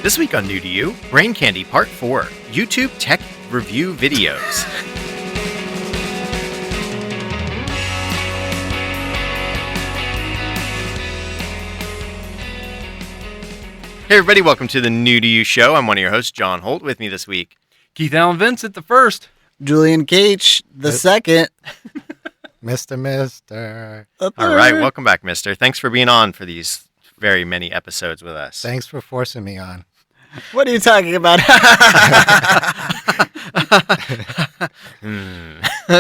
This week on New to You, Brain Candy Part 4, YouTube Tech Review Videos. Hey everybody, welcome to the New to You show. I'm one of your hosts, John Holt. With me this week, Keith Allen Vincent the first. Julian Cage the second. Mister. All right, welcome back, mister. Thanks for being on for these very many episodes with us. Thanks for forcing me on. What are you talking about?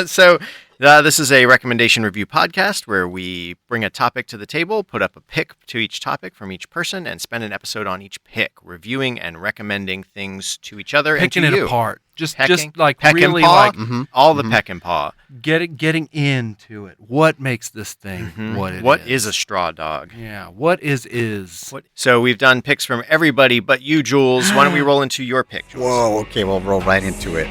So, this is a recommendation review podcast where we bring a topic to the table, put up a pick to each topic from each person, and spend an episode on each pick, reviewing and recommending things to each other Picking and to it you. apart. Just like peck really and paw? like all the peck and paw. getting into it. What makes this thing what it is? What is a straw dog? Yeah, what is? So we've done picks from everybody but you, Jules. Why don't we roll into your pick, Jules? Whoa, okay, we'll roll right into it.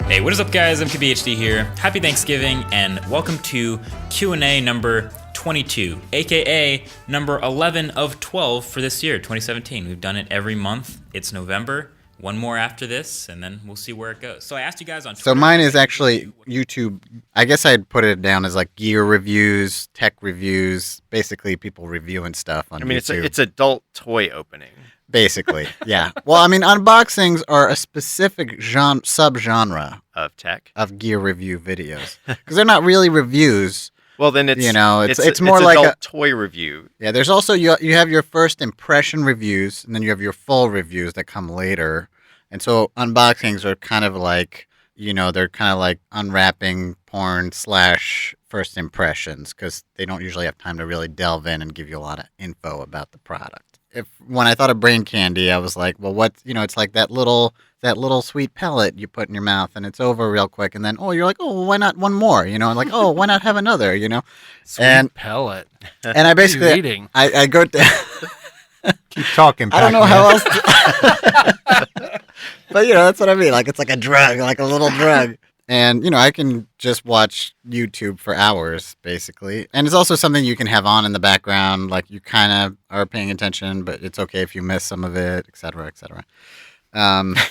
Hey, what is up, guys? Ep347 PhD here. Happy Thanksgiving, and welcome to Q&A number 22, aka number 11 of 12 for this year, 2017. We've done it every month. It's November. One more after this, and then we'll see where it goes. So I asked you guys on Twitter. So mine is actually YouTube. I guess I'd put it down as like gear reviews, tech reviews, basically people reviewing stuff on YouTube. It's adult toy opening. Basically, yeah. Well, I mean, unboxings are a specific subgenre Of tech. of gear review videos because they're not really reviews. Well, then it's it's more like adult a toy review. Yeah, there's also you have your first impression reviews, and then you have your full reviews that come later. And so unboxings are kind of like, they're kind of like unwrapping porn / first impressions because they don't usually have time to really delve in and give you a lot of info about the product. When I thought of brain candy, I was like, well, it's like that little sweet pellet you put in your mouth and it's over real quick. And then, you're like, why not one more? Like, why not have another, Sweet pellet. And I basically, I go to... Keep talking, I don't know how else to... But, that's what I mean. Like, it's like a drug, like a little drug. And, I can just watch YouTube for hours, basically. And it's also something you can have on in the background. Like, you kind of are paying attention, but it's okay if you miss some of it, et cetera, et cetera.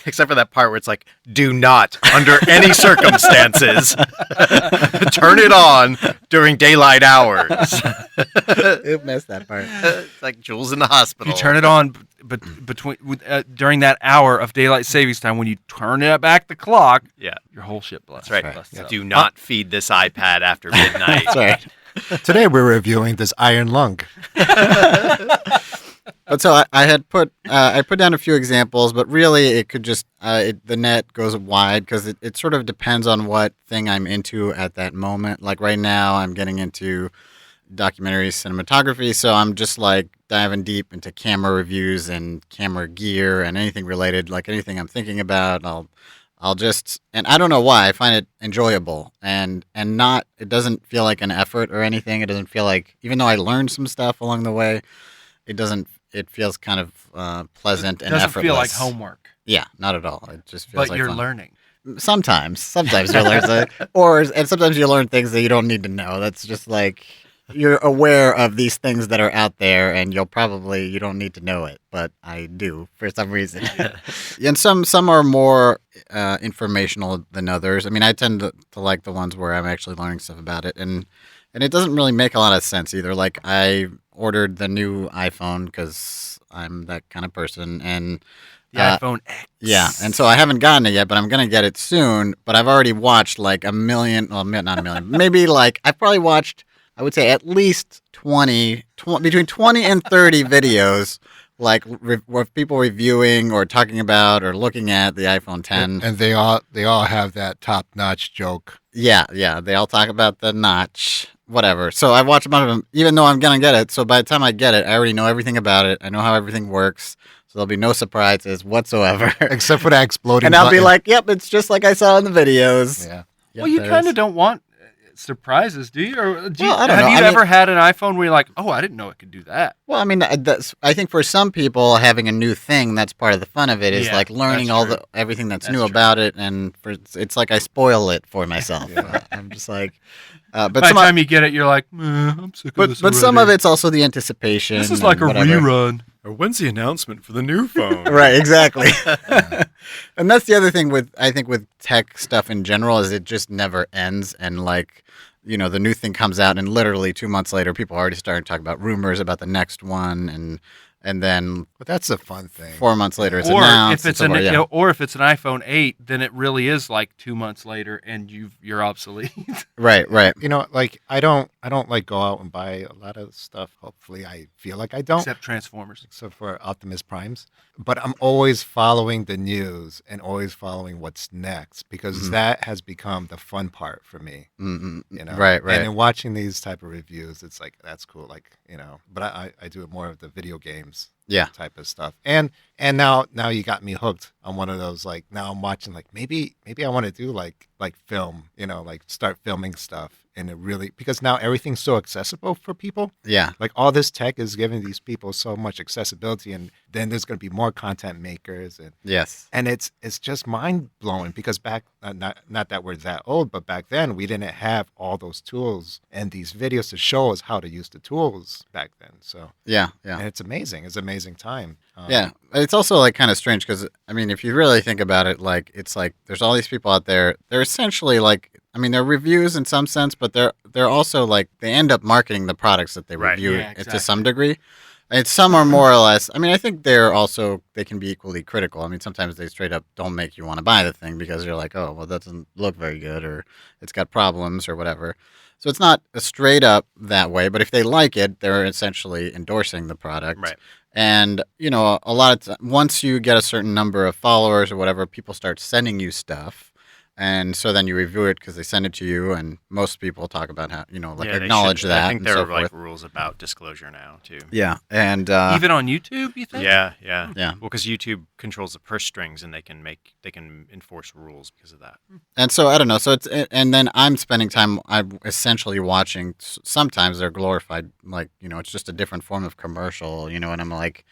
Except for that part where it's like, do not, under any circumstances, turn it on during daylight hours. Who missed that part? It's like Jules in the hospital. You turn it on during that hour of daylight savings time. When you turn it back the clock, Yeah, your whole shit busts. that's right. Busts up. Do not feed this iPad after midnight. That's right. Today we're reviewing this iron lung. But so I put down a few examples, but really it could just the net goes wide because it sort of depends on what thing I'm into at that moment. Like right now, I'm getting into documentary cinematography, so I'm just like diving deep into camera reviews and camera gear and anything related, like anything I'm thinking about. I'll just, and I don't know why, I find it enjoyable and not, it doesn't feel like an effort or anything. It doesn't feel like, even though I learned some stuff along the way, it feels kind of pleasant and effortless. Doesn't feel like homework. Yeah, not at all. It just feels But like you're fun. learning. Sometimes you learn and sometimes you learn things that you don't need to know. That's just like, you're aware of these things that are out there, and you don't need to know it, but I do for some reason. And some are more informational than others. I mean, I tend to like the ones where I'm actually learning stuff about it, and it doesn't really make a lot of sense either. Like, I ordered the new iPhone because I'm that kind of person, and The iPhone X. yeah, and so I haven't gotten it yet, but I'm going to get it soon. But I've already watched like a million, well, not a million, maybe like I've probably watched, I would say at least between 20 and 30 videos, like with people reviewing or talking about or looking at the iPhone 10. And they all have that top-notch joke. Yeah, they all talk about the notch, whatever. So I watch a bunch of them, even though I'm going to get it. So by the time I get it, I already know everything about it. I know how everything works. So there'll be no surprises whatsoever. Except for that exploding And I'll be button. like, yep, it's just like I saw in the videos. Yeah. Yep, Well, you there kind is. of don't want surprises, do you? Or do you, Well, I don't have know. you I mean- ever had an iPhone where you're like, oh, I didn't know it could do that? Well, I mean, I think for some people, having a new thing, that's part of the fun of it, is Yeah, like learning that's all true. everything that's That's new true. about it, and it's like I spoil it for myself. I'm just like, but By the some time you get it, you're like, I'm sick of this but some already. of it's also the anticipation. This is and like a whatever. rerun. Or when's the announcement for the new phone? Right, exactly. And that's the other thing with tech stuff in general is it just never ends, and like, you know, the new thing comes out and literally 2 months later people are already starting to talk about rumors about the next one, and then But that's the fun thing. 4 months later it's Or announced. if it's over, yeah. or if it's an iPhone 8, then it really is like 2 months later and you're obsolete. Right. You know, like I don't like go out and buy a lot of stuff. Hopefully, I feel like I don't, Except Transformers. except for Optimus Primes. But I'm always following the news and always following what's next because that has become the fun part for me. Mm-mm. You know, Right. And in watching these type of reviews, it's like that's cool. Like, you know, but I do it more of the video games. Yeah. Type of stuff. And now you got me hooked on one of those. Like now I'm watching like maybe I want to do like film, you know, like start filming stuff, and it really, because now everything's so accessible for people. Yeah. Like all this tech is giving these people so much accessibility, and then there's going to be more content makers, Yes. and it's just mind blowing because back not that we're that old, but back then we didn't have all those tools and these videos to show us how to use the tools back then. So Yeah. and it's amazing. It's an amazing time. Yeah, it's also like kind of strange because I mean, if you really think about it, like it's like there's all these people out there. They're essentially like, I mean, they're reviews in some sense, but they're also like they end up marketing the products that they Right. review Yeah, to some degree. And some are more or less. I mean, I think they can be equally critical. I mean, sometimes they straight up don't make you want to buy the thing because you're like, oh, well, that doesn't look very good, or it's got problems or whatever. So it's not a straight up that way. But if they like it, they're essentially endorsing the product. Right. And, you know, a lot of once you get a certain number of followers or whatever, people start sending you stuff. And so then you review it because they send it to you. And most people talk about how, you know, like Yeah, they acknowledge should. that. I think and there so are like forth. rules about disclosure now too. Yeah. And Even on YouTube, you think? Yeah. yeah. Well, because YouTube controls the purse strings, and they can enforce rules because of that. And so I don't know. So and then I'm spending time. I'm essentially watching. Sometimes they're glorified, like, you know, it's just a different form of commercial, you know. And I'm like,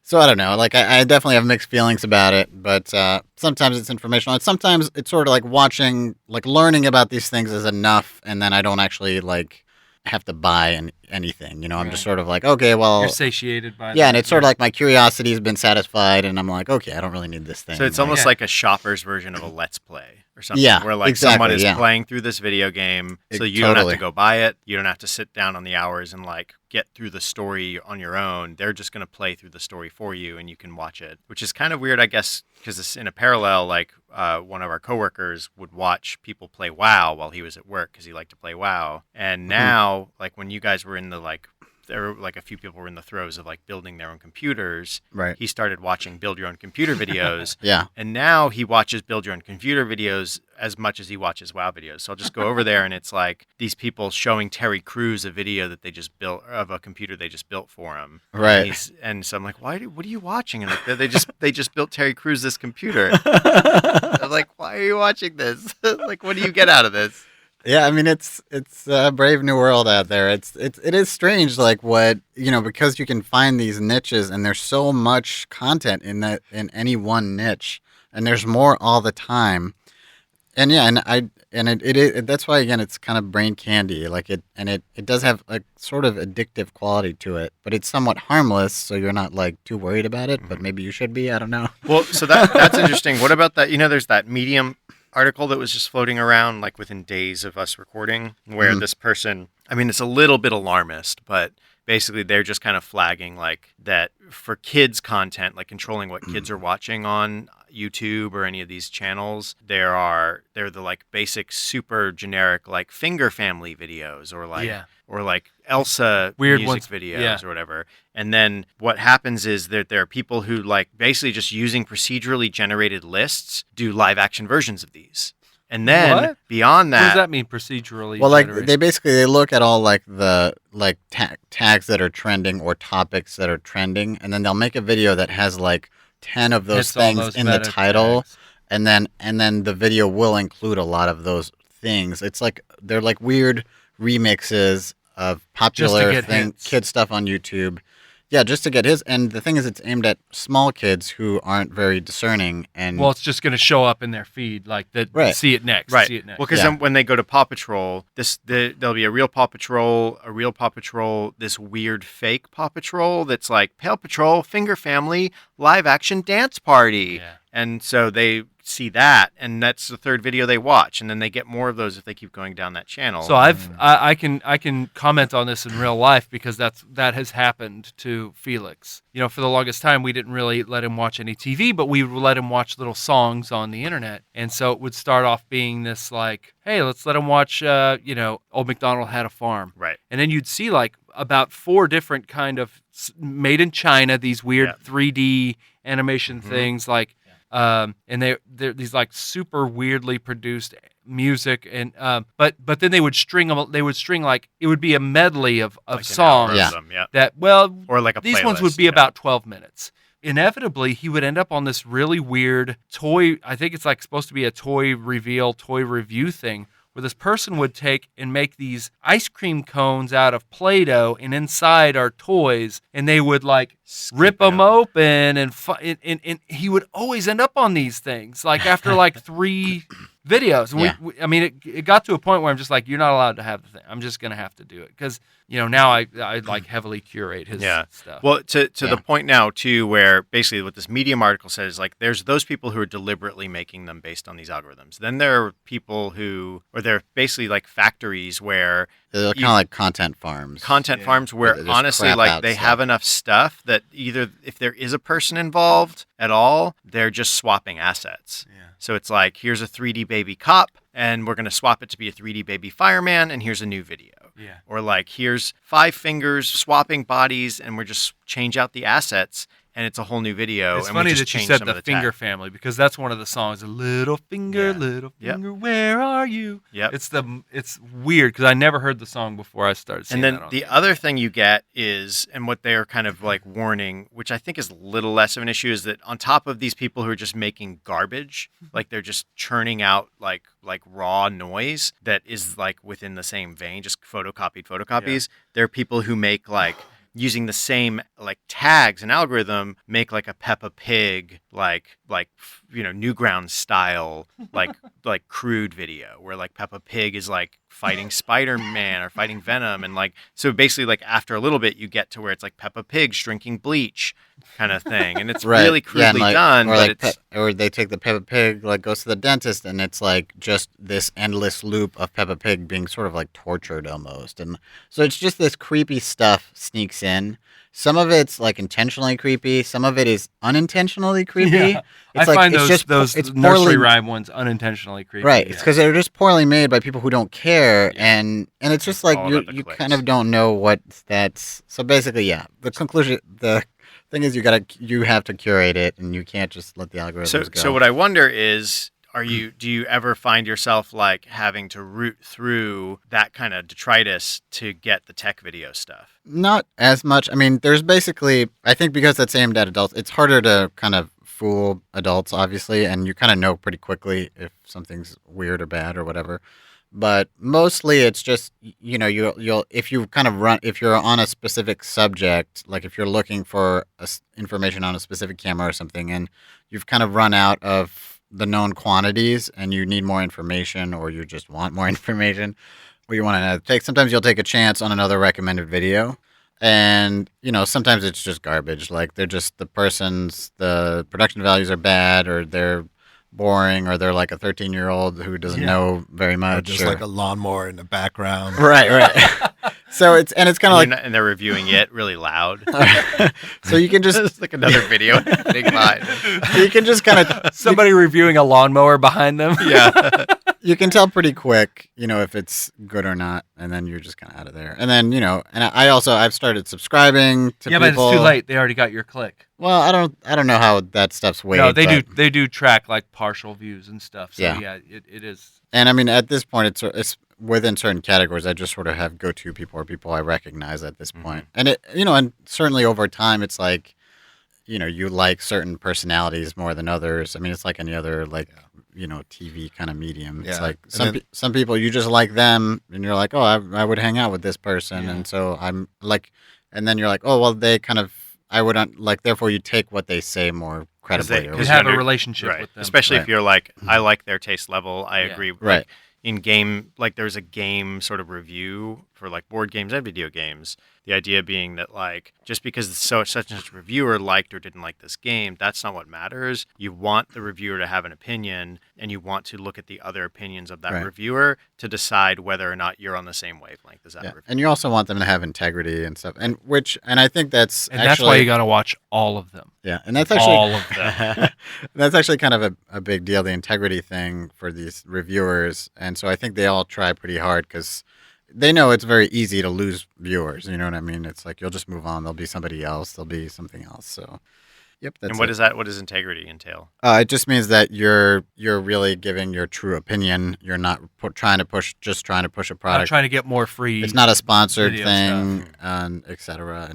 so I don't know. Like I definitely have mixed feelings about it. But sometimes it's informational, and sometimes it's sort of like watching, like learning about these things is enough, and then I don't actually like have to buy anything. You know, I'm just sort of like, okay, well, You're satiated by yeah, that. and it's sort of like my curiosity has been satisfied, and I'm like, okay, I don't really need this thing. So it's Like, almost Yeah. like a shopper's version of a Let's Play or something. Yeah, where like exactly, someone is yeah. playing through this video game, so you don't have Totally. to go buy it. You don't have to sit down on the hours and like get through the story on your own. They're just going to play through the story for you, and you can watch it, which is kind of weird, I guess, because it's in a parallel. Like one of our coworkers would watch people play WoW while he was at work because he liked to play WoW, and now like when you guys were in the like. There were like a few people were in the throes of like building their own computers. Right. He started watching build your own computer videos. Yeah. And now he watches build your own computer videos as much as he watches WoW videos. So I'll just go over there and it's like these people showing Terry Crews a video that they just built of a computer they just built for him. Right. And so I'm like, what are you watching? And like, they just built Terry Crews this computer. I'm like, why are you watching this? Like, what do you get out of this? Yeah, I mean it's a brave new world out there. It is strange, like what, you know, because you can find these niches and there's so much content in any one niche, and there's more all the time. And yeah, and it that's why again it's kind of brain candy, like it does have a sort of addictive quality to it, but it's somewhat harmless, so you're not like too worried about it. But maybe you should be. I don't know. Well, so that's interesting. What about that? You know, there's that Medium article that was just floating around like within days of us recording where this person, I mean, it's a little bit alarmist, but basically they're just kind of flagging like that for kids content, like controlling what kids are watching on YouTube or any of these channels. They're the like basic super generic like Finger Family videos or like Elsa Weird music ones, videos yeah. or whatever. And then what happens is that there are people who like basically just using procedurally generated lists do live action versions of these. And then What? beyond What does that, that mean procedurally? Well, like generated? they look at all like the like tags that are trending or topics that are trending, and then they'll make a video that has like 10 of those Hits all things those in the meta title, tags. and then the video will include a lot of those things. It's like they're like weird remixes of popular get hits. kid stuff on YouTube. Yeah, just to get his. And the thing is, it's aimed at small kids who aren't very discerning. And Well, it's just going to show up in their feed, like that. Right. See it next. Right. See it next. Well, because then when they go to Paw Patrol, there'll be a real Paw Patrol, this weird fake Paw Patrol that's like Paw Patrol, Finger Family, live action dance party. Yeah. And so they see that, and that's the third video they watch, and then they get more of those if they keep going down that channel. So I can comment on this in real life because that has happened to Felix. For the longest time we didn't really let him watch any TV, but we would let him watch little songs on the internet. And so it would start off being this like, hey, let's let him watch Old MacDonald Had a Farm. Right. And then you'd see like about 4 different kind of made in China, these weird 3D animation things like and they're these like super weirdly produced music, and but then they would string them. They would string like it would be a medley of Like an songs hour of them, yeah. that Or like a these ones would playlist, be about 12 minutes. Inevitably, he would end up on this really weird toy. I think it's like supposed to be a toy review thing, where this person would take and make these ice cream cones out of Play-Doh, and inside are toys, and they would like rip them open, and he would always end up on these things like after like 3 videos. And I mean, it got to a point where I'm just like, you're not allowed to have the thing. I'm just gonna have to do it because now I like heavily curate his stuff. Well, to the point now too, where basically what this Medium article says is like there's those people who are deliberately making them based on these algorithms. Then there are people they're basically like factories where they're kind of like content farms. Farms where They just honestly crap like out they stuff. have enough stuff that either if there is a person involved at all, they're just swapping assets. Yeah. So it's like, here's a 3D baby cop, and we're going to swap it to be a 3D baby fireman, and here's a new video. Yeah. Or like, here's 5 fingers swapping bodies, and we're just change out the assets, and it's a whole new video. It's and funny we just that you change said some the of Finger tech. Family, because that's one of the songs. Little finger, where are you? Yep. It's weird because I never heard the song before I started seeing And then that on the other thing you get is, and what they're kind of like warning, which I think is a little less of an issue, is that on top of these people who are just making garbage, like they're just churning out like raw noise that is like within the same vein, just photocopies. There are people who make like using the same like tags and algorithm, make like a Peppa Pig like Newgrounds style like crude video where like Peppa Pig is like fighting Spider-Man or fighting Venom, and like so basically like after a little bit you get to where it's like Peppa Pig drinking bleach kind of thing, and it's really crudely done. Or they take the Peppa Pig like goes to the dentist, and it's like just this endless loop of Peppa Pig being sort of like tortured almost, and so it's just this creepy stuff sneaks in. Some of it's like intentionally creepy. Some of it is unintentionally creepy. Yeah. It's I like, find it's those it's nursery poorly, rhyme ones unintentionally creepy. right? Yeah. It's because they're just poorly made by people who don't care, Yeah. and it's just like all you about the clicks. kind of don't know what that's. So basically, the conclusion, the thing is, you have to curate it, and you can't just let the algorithms go. So what I wonder is, do you ever find yourself like having to root through that kind of detritus to get the tech video stuff? Not as much. I mean, there's basically, I think because that's aimed at adults, it's harder to kind of fool adults, obviously, and you kind of know pretty quickly if something's weird or bad or whatever. But mostly it's just, you'll if you kind of if you're on a specific subject, like if you're looking for information on a specific camera or something, and you've kind of run out of the known quantities and you need more information, or you just want more information, or you want to sometimes you'll take a chance on another recommended video, and sometimes it's just garbage. Like they're just the production values are bad, or they're boring, or they're like a 13-year-old who doesn't know very Or much, just like a lawnmower in the background. right. So it's kind of like, And they're reviewing it really loud. so you can just It's like another video happening behind. you can just kind of Somebody reviewing a lawnmower behind them. Yeah. you can tell pretty quick, if it's good or not, and then you're just kind of out of there. And then, and I've started subscribing to Yeah, but people. it's too late. They already got your click. Well, I don't know how that stuff's weighed. No, they but- do. They do track like partial views and stuff. So Yeah. it is. And I mean, at this point, it's within certain categories. I just sort of have go-to people or people I recognize at this point. And and certainly over time, it's like, you like certain personalities more than others. I mean, it's like any other TV kind of medium. It's Yeah. like And some people you just like them, and you're like, oh, I would hang out with this person, Yeah. and so I'm like, and then you're like, oh, well, they kind of I wouldn't like. Therefore, you take what they say more credibly. they- or You 'cause whatever. have a under- relationship Right. with them. Especially if Right. you're like, I like their taste level. I Yeah. agree. Like, Right. in game, like there's a game sort of review for like board games and video games. The idea being that like just because such and such reviewer liked or didn't like this game, that's not what matters. You want the reviewer to have an opinion, and you want to look at the other opinions of that Right. reviewer to decide whether or not you're on the same wavelength as that Yeah. reviewer. And you also want them to have integrity and stuff, and I think that's And actually, that's why you got to watch all of them. yeah, and that's actually All of them. that's actually kind of a big deal, the integrity thing for these reviewers, and so I think they all try pretty hard because they know it's very easy to lose viewers. You know what I mean? It's like you'll just move on. There'll be somebody else. There'll be something else. So, yep. That's And what it. is that? What does integrity entail? It just means that you're really giving your true opinion. You're not trying to push a Not product. trying to get more free. It's not a sponsored video thing, and etc.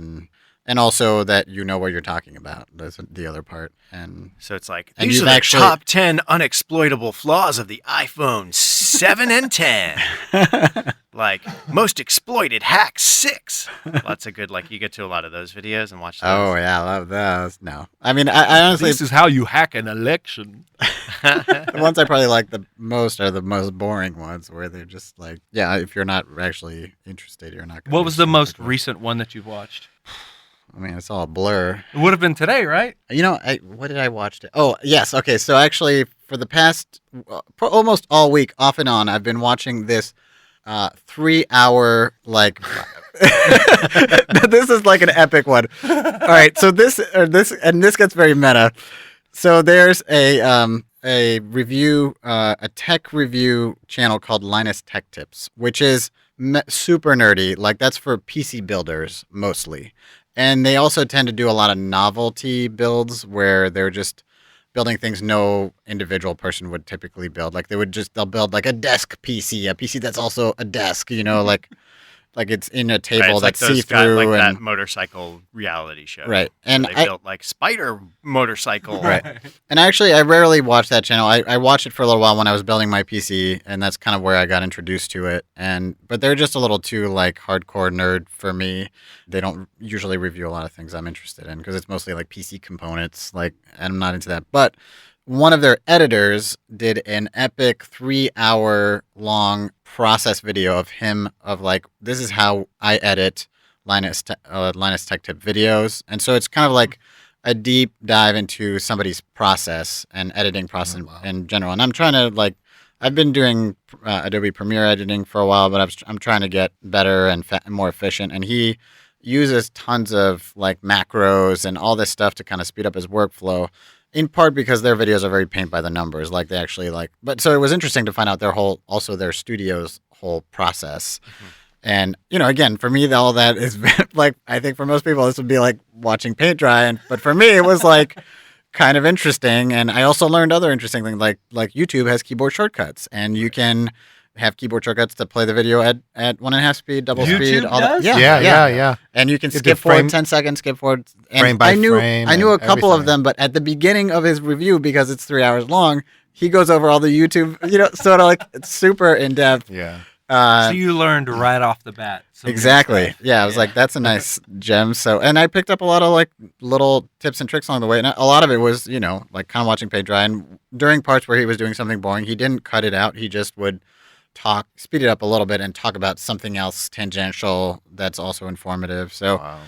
And also that you know what you're talking about. That's the other part. And So it's like And these you've are the actually- top 10 unexploitable flaws of the iPhone 7 and 10. Like most exploited hacks 6. Lots of good, like you get to a lot of those videos and watch those. oh yeah, I love those. No, I mean I honestly This is how you hack an election. the ones I probably like the most are the most boring ones where they're just like, yeah, if you're not actually interested, you're not. Gonna What be was the most interested. recent one that you've watched? I mean, it's all a blur. It would have been today, right? What did I watch? Oh, yes. Okay, so actually, for the past for almost all week, off and on, I've been watching this 3-hour like. This is like an epic one. All right, so this gets very meta. So there's a review, a tech review channel called Linus Tech Tips, which is super nerdy. Like that's for PC builders mostly. And they also tend to do a lot of novelty builds where they're just building things no individual person would typically build. Like they'll build like a desk PC, a PC that's also a desk, like it's in a table Right, it's that's like those see through like and that motorcycle reality show. right. Where And they built like spider motorcycle. Right. And actually, I rarely watch that channel. I watched it for a little while when I was building my PC, and that's kind of where I got introduced to it. But they're just a little too like hardcore nerd for me. They don't usually review a lot of things I'm interested in because it's mostly like PC components. Like, and I'm not into that. But one of their editors did an epic 3-hour long process video of him of like, this is how I edit Linus Tech Tip videos. And so it's kind of like a deep dive into somebody's process and editing process in general. And I'm trying to like, I've been doing Adobe Premiere editing for a while, but I'm trying to get better and more efficient. And he uses tons of like macros and all this stuff to kind of speed up his workflow. In part because their videos are very paint by the numbers, like they actually like. But so it was interesting to find out their studio's whole process. Mm-hmm. And again, for me, all that is like I think for most people this would be like watching paint dry, but for me it was like kind of interesting. And I also learned other interesting things like YouTube has keyboard shortcuts, and you can have keyboard shortcuts to play the video at 1.5 speed, double YouTube speed. All does? that. Yeah. And you can You skip can forward frame- 10 seconds, skip forward. And frame by I knew frame I knew a and couple of everything. them, but at the beginning of his review, because it's 3 hours long, he goes over all the YouTube, sort of like it's super in depth. Yeah. So you learned right off the bat. some new Exactly. stuff. Yeah, I was like, that's a nice gem. So, and I picked up a lot of like little tips and tricks along the way. And a lot of it was, like kind of watching paint dry. And during parts where he was doing something boring, he didn't cut it out. He just would speed it up a little bit and talk about something else tangential that's also informative. So, Wow.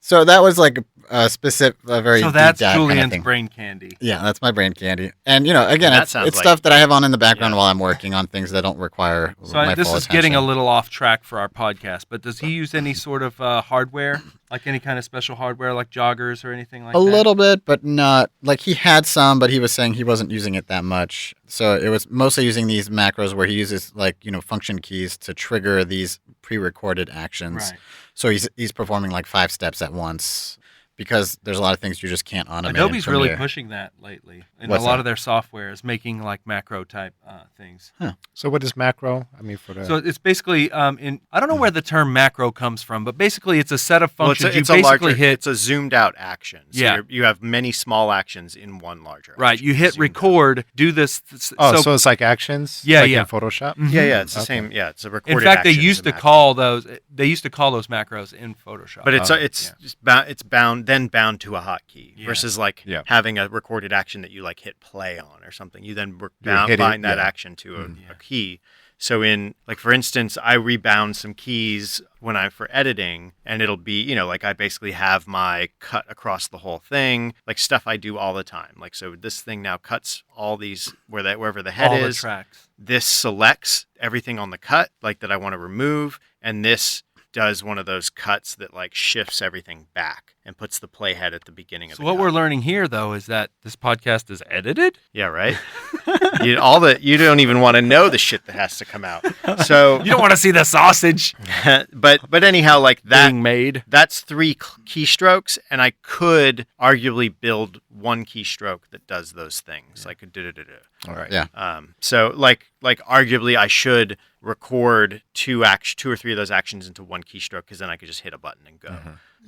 so that was like a very So deep that's dive kind of Julian's thing. brain candy. Yeah, that's my brain candy. And again, That it's sounds like- stuff that I have on in the background Yeah. while I'm working on things that don't require So my this full is getting a attention. little off track for our podcast, but does he use any sort of hardware, like any kind of special hardware, like joggers or anything like A that? little bit, but not like he had some, but he was saying he wasn't using it that much. So it was mostly using these macros where he uses like function keys to trigger these pre-recorded actions. Right. So he's performing like 5 steps at once because there's a lot of things you just can't automate. in Adobe's really Premiere. pushing that lately. And What's a lot that? of their software is making like macro type things. So what is macro? I mean, for the So it's basically I don't know where the term macro comes from, but basically it's a set of Well, functions it's you a basically larger, hit. It's a zoomed out action. So Yeah. you have many small actions in one larger. Right, action. you hit Zoomed out. record, do this. so it's like actions. Yeah, like yeah. in Photoshop. Mhm. Yeah, it's the Okay. same. Yeah, it's a recorded. In fact, they actions used to and macros. call those. They used to call those macros in Photoshop. But it's Yeah. it's bound to a hotkey Yeah. versus like Yeah. having a recorded action that you like hit play on or something. You then You hit it, bind that yeah. action to Yeah. a key. So in like for instance, I rebound some keys when I'm for editing, and it'll be like I basically have my cut across the whole thing, like stuff I do all the time. Like so, this thing now cuts all these wherever the head all the is. tracks. This selects everything on the cut like that I want to remove, and this does one of those cuts that like shifts everything back and puts the playhead at the beginning of So the what cut. we're learning here, though, is that this podcast is edited. Yeah, right. You don't even want to know the shit that has to come out. So, You don't want to see the sausage but anyhow, like that. being made. That's 3 keystrokes, and I could arguably build one keystroke that does those things. Like All right. Yeah. So like arguably I should record 2 or 3 of those actions into one keystroke, because then I could just hit a button and go.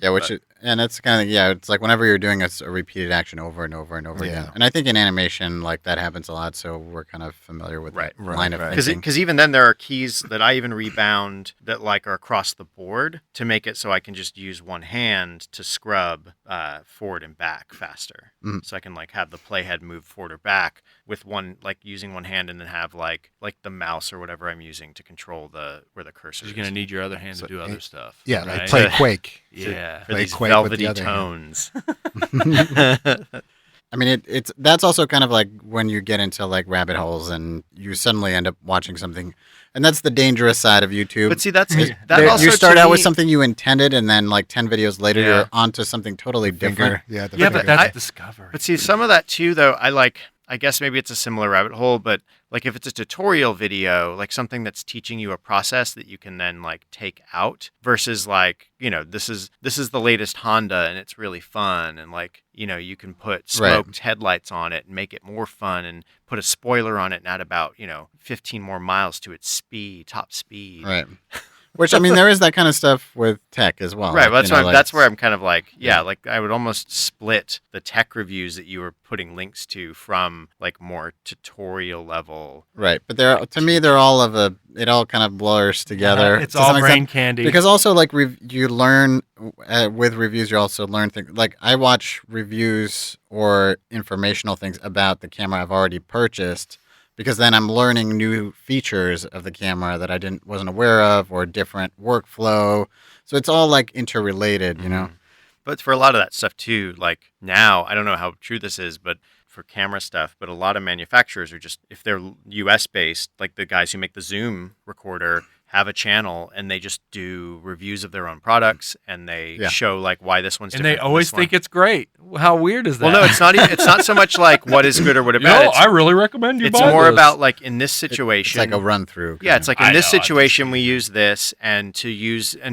Yeah, and it's kind of it's like whenever you're doing a repeated action over and over and over again. Yeah. And I think in animation, like that happens a lot, so we're kind of familiar with Right, that right, line of right. thinking. Because even then there are keys that I even rebound that like are across the board to make it so I can just use one hand to scrub forward and back faster. Mhm. So I can like have the playhead move forward or back with using one hand, and then have like the mouse or whatever I'm using to control where the cursor You're is. going to need your other hand So, to do other stuff. Yeah, right? like play Quake. Yeah. For Play these Quake with the velvety other hand. tones. I mean, that's also kind of like when you get into like rabbit holes and you suddenly end up watching something, and that's the dangerous side of YouTube. But see, that's Is that there- also you start to out with me- something you intended, and then like 10 videos later, Yeah. you're onto something totally different. Finger. Yeah, the Yeah, finger. but that's I- discovery. But see, some of that too, though, I guess maybe it's a similar rabbit hole, but like if it's a tutorial video, like something that's teaching you a process that you can then like take out versus like, this is the latest Honda and it's really fun. And like, you can put smoked headlights on it and make it more fun, and put a spoiler on it and add about, 15 more miles to its top speed. Right. Which, I mean, there is that kind of stuff with tech as well. Right, Like, well, that's you know, why like- that's where I'm kind of like, like I would almost split the tech reviews that you were putting links to from like more tutorial level. Right, but to me, they're all it all kind of blurs together. It's to all some extent. brain candy. Because also, like, you learn with reviews, you also learn things. Like, I watch reviews or informational things about the camera I've already purchased, because then I'm learning new features of the camera that I wasn't aware of, or different workflow. So it's all like interrelated, you know. But for a lot of that stuff too, like now, I don't know how true this is, but for camera stuff, but a lot of manufacturers are just, if they're US based, like the guys who make the Zoom recorder have a channel and they just do reviews of their own products, and they show like why this one's and different. they always think it's great. How weird is that? Well, no, it's not. It's not so much like what is good or what is bad. I really recommend you It's buy more this. about like in this situation. It's like a run through. Yeah, it's like in I this know, I situation we use this, and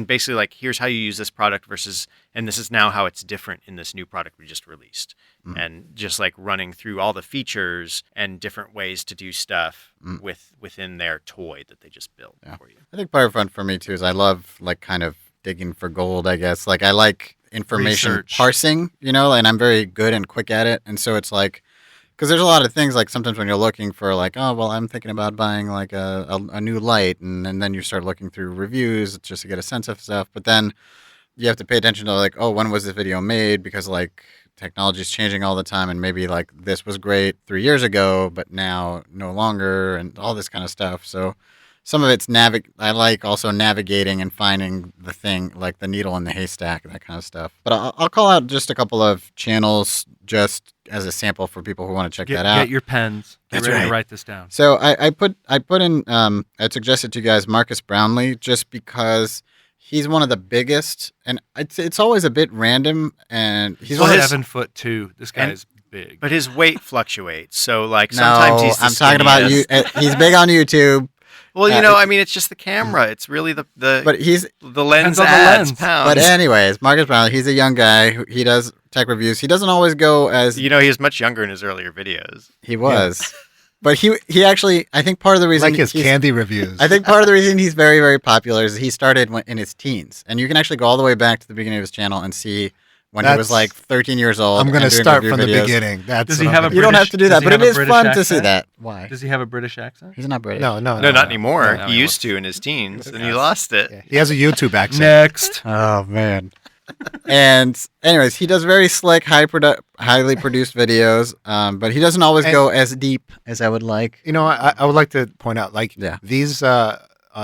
basically like here's how you use this product versus, and this is now how it's different in this new product we just released, and just like running through all the features and different ways to do stuff within their toy that they just built for you. I think part of fun for me too is I love like kind of digging for gold, I guess. Like I like information Research. parsing, and I'm very good and quick at it. And so it's like, because there's a lot of things like sometimes when you're looking for like, oh, well, I'm thinking about buying like a new light. And then you start looking through reviews just to get a sense of stuff. But then you have to pay attention to like, oh, when was this video made? Because like technology is changing all the time. And maybe like this was great 3 years ago, but now no longer, and all this kind of stuff. So some of it's I like also navigating and finding the thing, like the needle in the haystack, that kind of stuff. But I'll call out just a couple of channels just as a sample for people who want to check that out. Get your pens. Get That's ready right. to write this down. So I put in I suggested to you guys Marcus Brownlee, just because he's one of the biggest, and it's always a bit random, and he's He's one of 7'2". This guy's big. But his weight fluctuates, so like sometimes he's the I'm talking about you. skinniest. He's big on YouTube. Well, you know, I mean, it's just the camera. It's really the But he's the lens Depends on the adds lens. pounds. But anyways, Marcus Brown, he's a young guy. He does tech reviews. He doesn't always go as you know, he was much younger in his earlier videos. he was. But he actually, I think part of the reason Like his he's- candy reviews. I think part of the reason he's very, very popular is he started in his teens. And you can actually go all the way back to the beginning of his channel and see when he was That's- like 13 years old. I'm going to and doing start review from the videos. beginning. That's Does what he I'm have a gonna You don't British- have to do does that, he but have it a is British fun to see accent? that. Why? Does he have a British accent? He's not British. No. No, not anymore. No, he he used to in his teens, and he lost it. Yeah, he has a YouTube accent. Next. Oh man. And anyways, he does very slick, highly produced videos, but he doesn't always And- go as deep as I would like. You know, I would like to point out, like, Yeah. these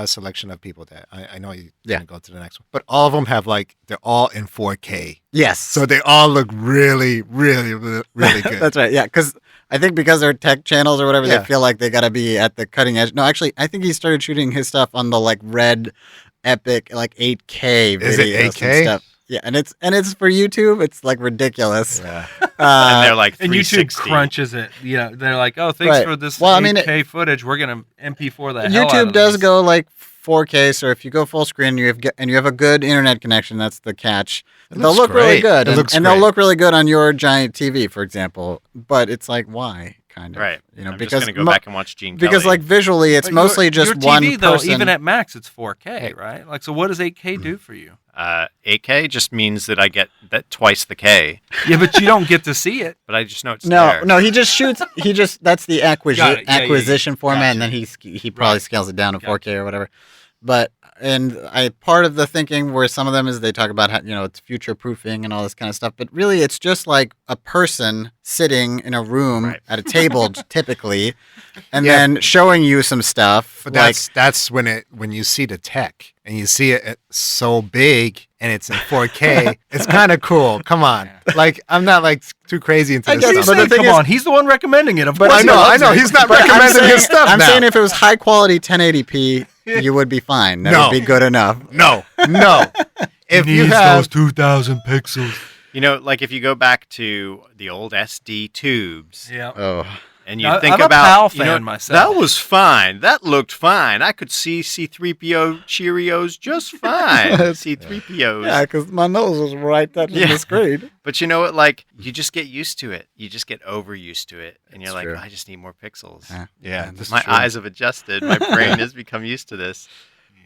selection of people that I know you Yeah. can go to the next one, but all of them have, like, they're all in 4K. Yes. So they all look really, really, really good. That's right. Yeah, because I think because they're tech channels or whatever, Yeah. they feel like they got to be at the cutting edge. No, actually, I think he started shooting his stuff on the like red, epic like 8K videos Is it 8K? and stuff. Yeah, and it's for YouTube. It's like ridiculous. Yeah. And they're like And YouTube 360. crunches it. You know, they're like, "Oh, thanks Right. for this Well, I mean, 8K footage. We're gonna MP4 the hell out YouTube of does this." go like 4K, so if you go full screen, you have a good internet connection. That's the catch. It They'll looks look really great. good, It and, looks and they'll great. look really good on your giant TV, for example. But it's like, why? Kind of, Right. You know, I'm because just gonna go back and watch Gene because Kelly. like visually, it's But mostly your just TV, one though, person. even at max, it's 4K, right? Like, so what does 8K do for you? 8K just means that I get that twice the K, Yeah, but you don't get to see it. but I just know it's No, there. no, he just shoots. He just that's the Got it. Yeah, yeah, acquisition format, Gotcha. and then he probably Right. scales it down to Gotcha. 4K or whatever. But part of the thinking where some of them is they talk about how, it's future proofing and all this kind of stuff, but really it's just like a person sitting in a room Right. at a table typically, and Yeah. then showing you some stuff. But like that's when you see the tech and you see it so big and it's in 4K, it's kind of cool. Come on. Like, I'm not like too crazy into I this guess, stuff. but the thing Come is- on, he's the one recommending it. Of But course I he know, loves it. He's not But I'm recommending saying, his stuff I'm now. saying if it was high quality 1080p, you would be fine. That No. would be good enough. No. If you Needs have those 2,000 pixels. You know, like if you go back to the old SD tubes, Yeah. Oh, and you Now, think I'm a about, PAL you know, fan myself. that was fine. That looked fine. I could see C3PO Cheerios just fine. C3POs. yeah, because my nose was right touching Yeah. the screen. But you know what? Like, you just get used to it. You just get overused to it. And you're That's like, true. I just need more pixels. Yeah. Yeah, that's My true. eyes have adjusted. My brain has become used to this.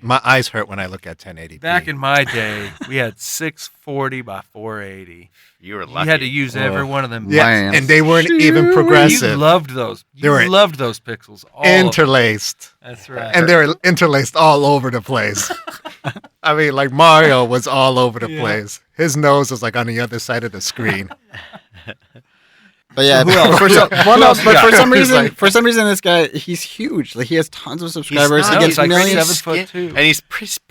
My eyes hurt when I look at 1080p. Back in my day, we had 640 by 480. You were You lucky. had to use every Oh. one of them. Yeah, Man. and they weren't even You progressive. loved those. They You were loved those pixels. All of them. Interlaced. That's right. And they're interlaced all over the place. I mean, like Mario was all over the Yeah. place. His nose was like on the other side of the screen. But yeah, Who else? for Who some, else? well, Who no, else you but got? for some He's reason, this guy he's huge. Like he has tons of subscribers. not. He No, gets he's like millions. 7'2". And he's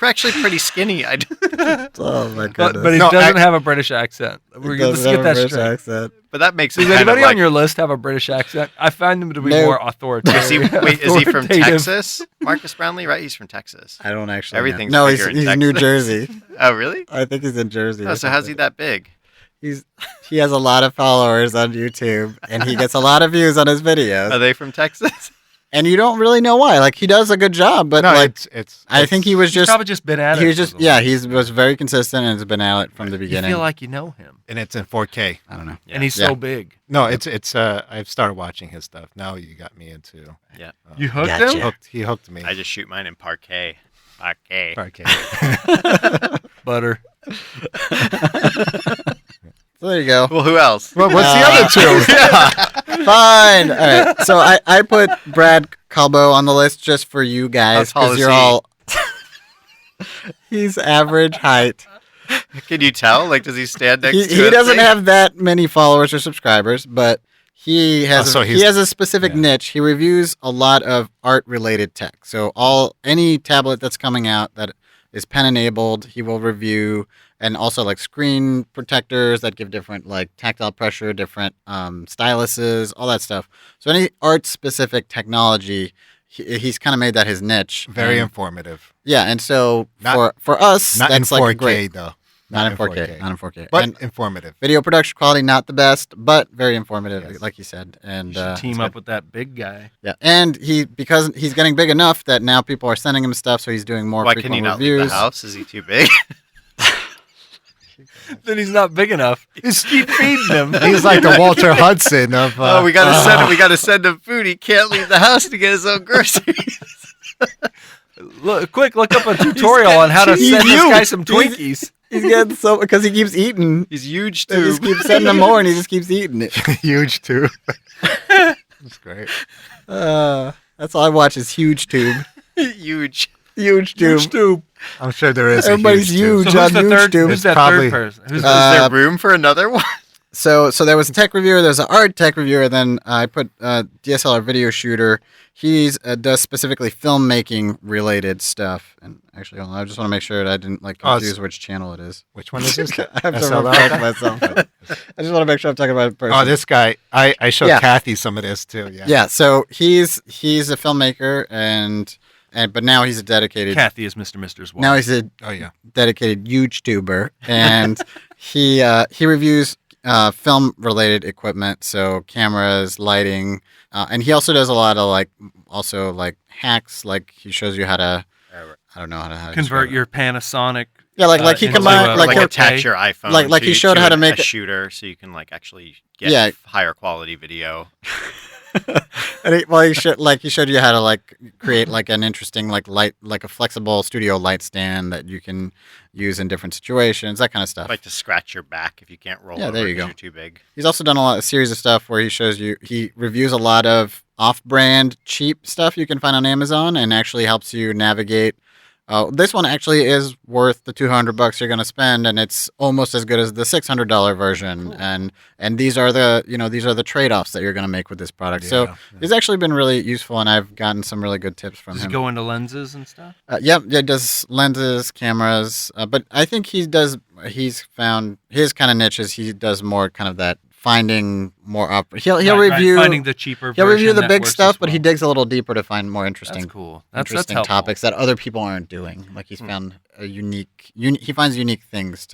actually pretty skinny. Oh my But, goodness! but he No, doesn't have a British accent. He Let's doesn't get have a that British straight. accent. But that makes it Does kind anybody of like, on your list have a British accent? I find them to be No. more authoritative. is he from authoritative. Texas? Marcus Brownlee, right? He's from Texas. I don't actually. Everything's know. No, bigger in he's New Texas. Jersey. Oh, really? I think he's in Jersey. Oh, or so how's he something. that big? He has a lot of followers on YouTube, and he gets a lot of views on his videos. Are they from Texas? And you don't really know why. Like he does a good job, but No, like it's I think he was He's just probably just been at it. he was for just the yeah long- he was very consistent and has been at it from the You beginning. feel like you know him, and it's in 4K. I don't know. and he's Yeah. so big. No, it's I've started watching his stuff. Now you got me into Yeah. You hooked Gotcha. him, he hooked me. I just shoot mine in parquet. Parquet. 4K. butter. So there you go. Well, who else? Well, what's the other two? Yeah. Fine. All right. So I put Brad Calbo on the list just for you guys How tall because is you're he? all. He's average height. Can you tell? Like, does he stand next to He a doesn't thing? have that many followers or subscribers, but he has so he he's- has a specific yeah. niche. He reviews a lot of art related tech. So any tablet that's coming out that is pen enabled, he will review, and also like screen protectors that give different like tactile pressure, different styluses, all that stuff. So any art specific technology, he's kind of made that his niche. Very And- informative. yeah, and so Not- for us, Not in that's like 4K great. though. Not in 4K. Not in 4K. But And informative. video production quality not the best, but very informative, Yes. like you said. And You should team it's up good. with that big guy. Yeah, and because he's getting big enough that now people are sending him stuff, so he's doing more Why can frequent he not leave reviews. the house? Is he too big? Then he's not big enough. Just keep feeding him. He's like the Walter Hudson of. Oh, we gotta send him. We gotta send him food. He can't leave the house to get his own groceries. Look up a tutorial on how to he's send this you. guy some Twinkies. He's getting so because he keeps eating. He's huge They just too. keep sending him more, and he just keeps eating it. Huge too. That's great. That's all I watch is Huge Tube. Huge. Huge Tube. Tube. I'm sure there is. Everybody's a huge. huge So on who's the Huge third? Tube. Who's that Probably- third person? Who's Is the, there room for another one? So there was a tech reviewer, there's an art tech reviewer, then I put DSLR video shooter. He does specifically filmmaking related stuff. And actually, hold on, I just want to make sure that I didn't confuse which channel it is. Which one is this? I have to SLR? refresh myself. I just want to make sure I'm talking about a person. Oh, this guy. I showed Yeah. Kathy some of this too. Yeah. Yeah, so he's a filmmaker but now he's a dedicated Kathy is Mr. Mister's wife. now he's a Oh yeah. dedicated YouTuber, and he reviews film related equipment, so cameras, lighting, and he also does a lot of hacks. Like he shows you how to I don't know how to convert describe it. your Panasonic. Yeah, like he into combined a- like he'll- attach your iPhone. like he showed how to make a it- shooter, so you can actually get Yeah. higher quality video. and he showed you how to create an interesting light, like a flexible studio light stand that you can use in different situations, that kind of stuff. Like to scratch your back if you can't roll Yeah, over there you 'cause go. you're too big. He's also done a series of stuff where he reviews a lot of off-brand cheap stuff you can find on Amazon and actually helps you navigate. This one actually is worth the $200 you're going to spend, and it's almost as good as the $600 version. Cool. And these are the trade-offs that you're going to make with this product. So Yeah. it's actually been really useful, and I've gotten some really good tips from Does he him. go into lenses and stuff? Yeah, he does lenses, cameras, but I think he's found his kind of niche is he does more kind of that finding more up. He'll Right, review finding the cheaper. he'll review version the that big works stuff, as but he well. digs a little deeper to find more interesting, That's cool. That's interesting helpful. topics that other people aren't doing. Like he's found a he finds unique things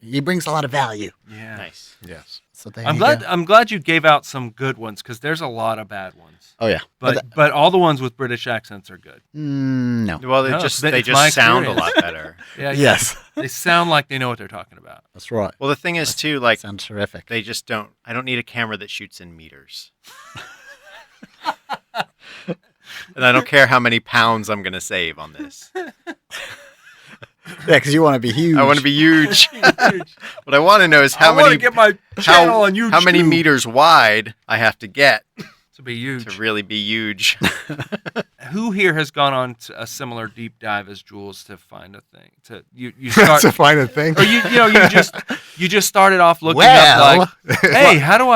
he brings a lot of value. Yeah. Nice. Yes. So there I'm you glad. go. I'm glad you gave out some good ones because there's a lot of bad ones. Oh yeah, But all the ones with British accents are good. no. Well, they No, just it's they my just sound a experience. lot better. Yeah. Yes, They sound like they know what they're talking about. that's right. Well, the thing is too, like Sounds terrific. they just don't. I don't need a camera that shoots in meters. And I don't care how many pounds I'm gonna save on this. Yeah, because you want to be huge. I want to be huge. What I want to know is how I want many to get my channel on YouTube. how many meters wide I have to get to be huge? to really be huge. Who here has gone on to a similar deep dive as Jules to find a thing? You start to find a thing. or you just started off looking Well, up like, hey, how do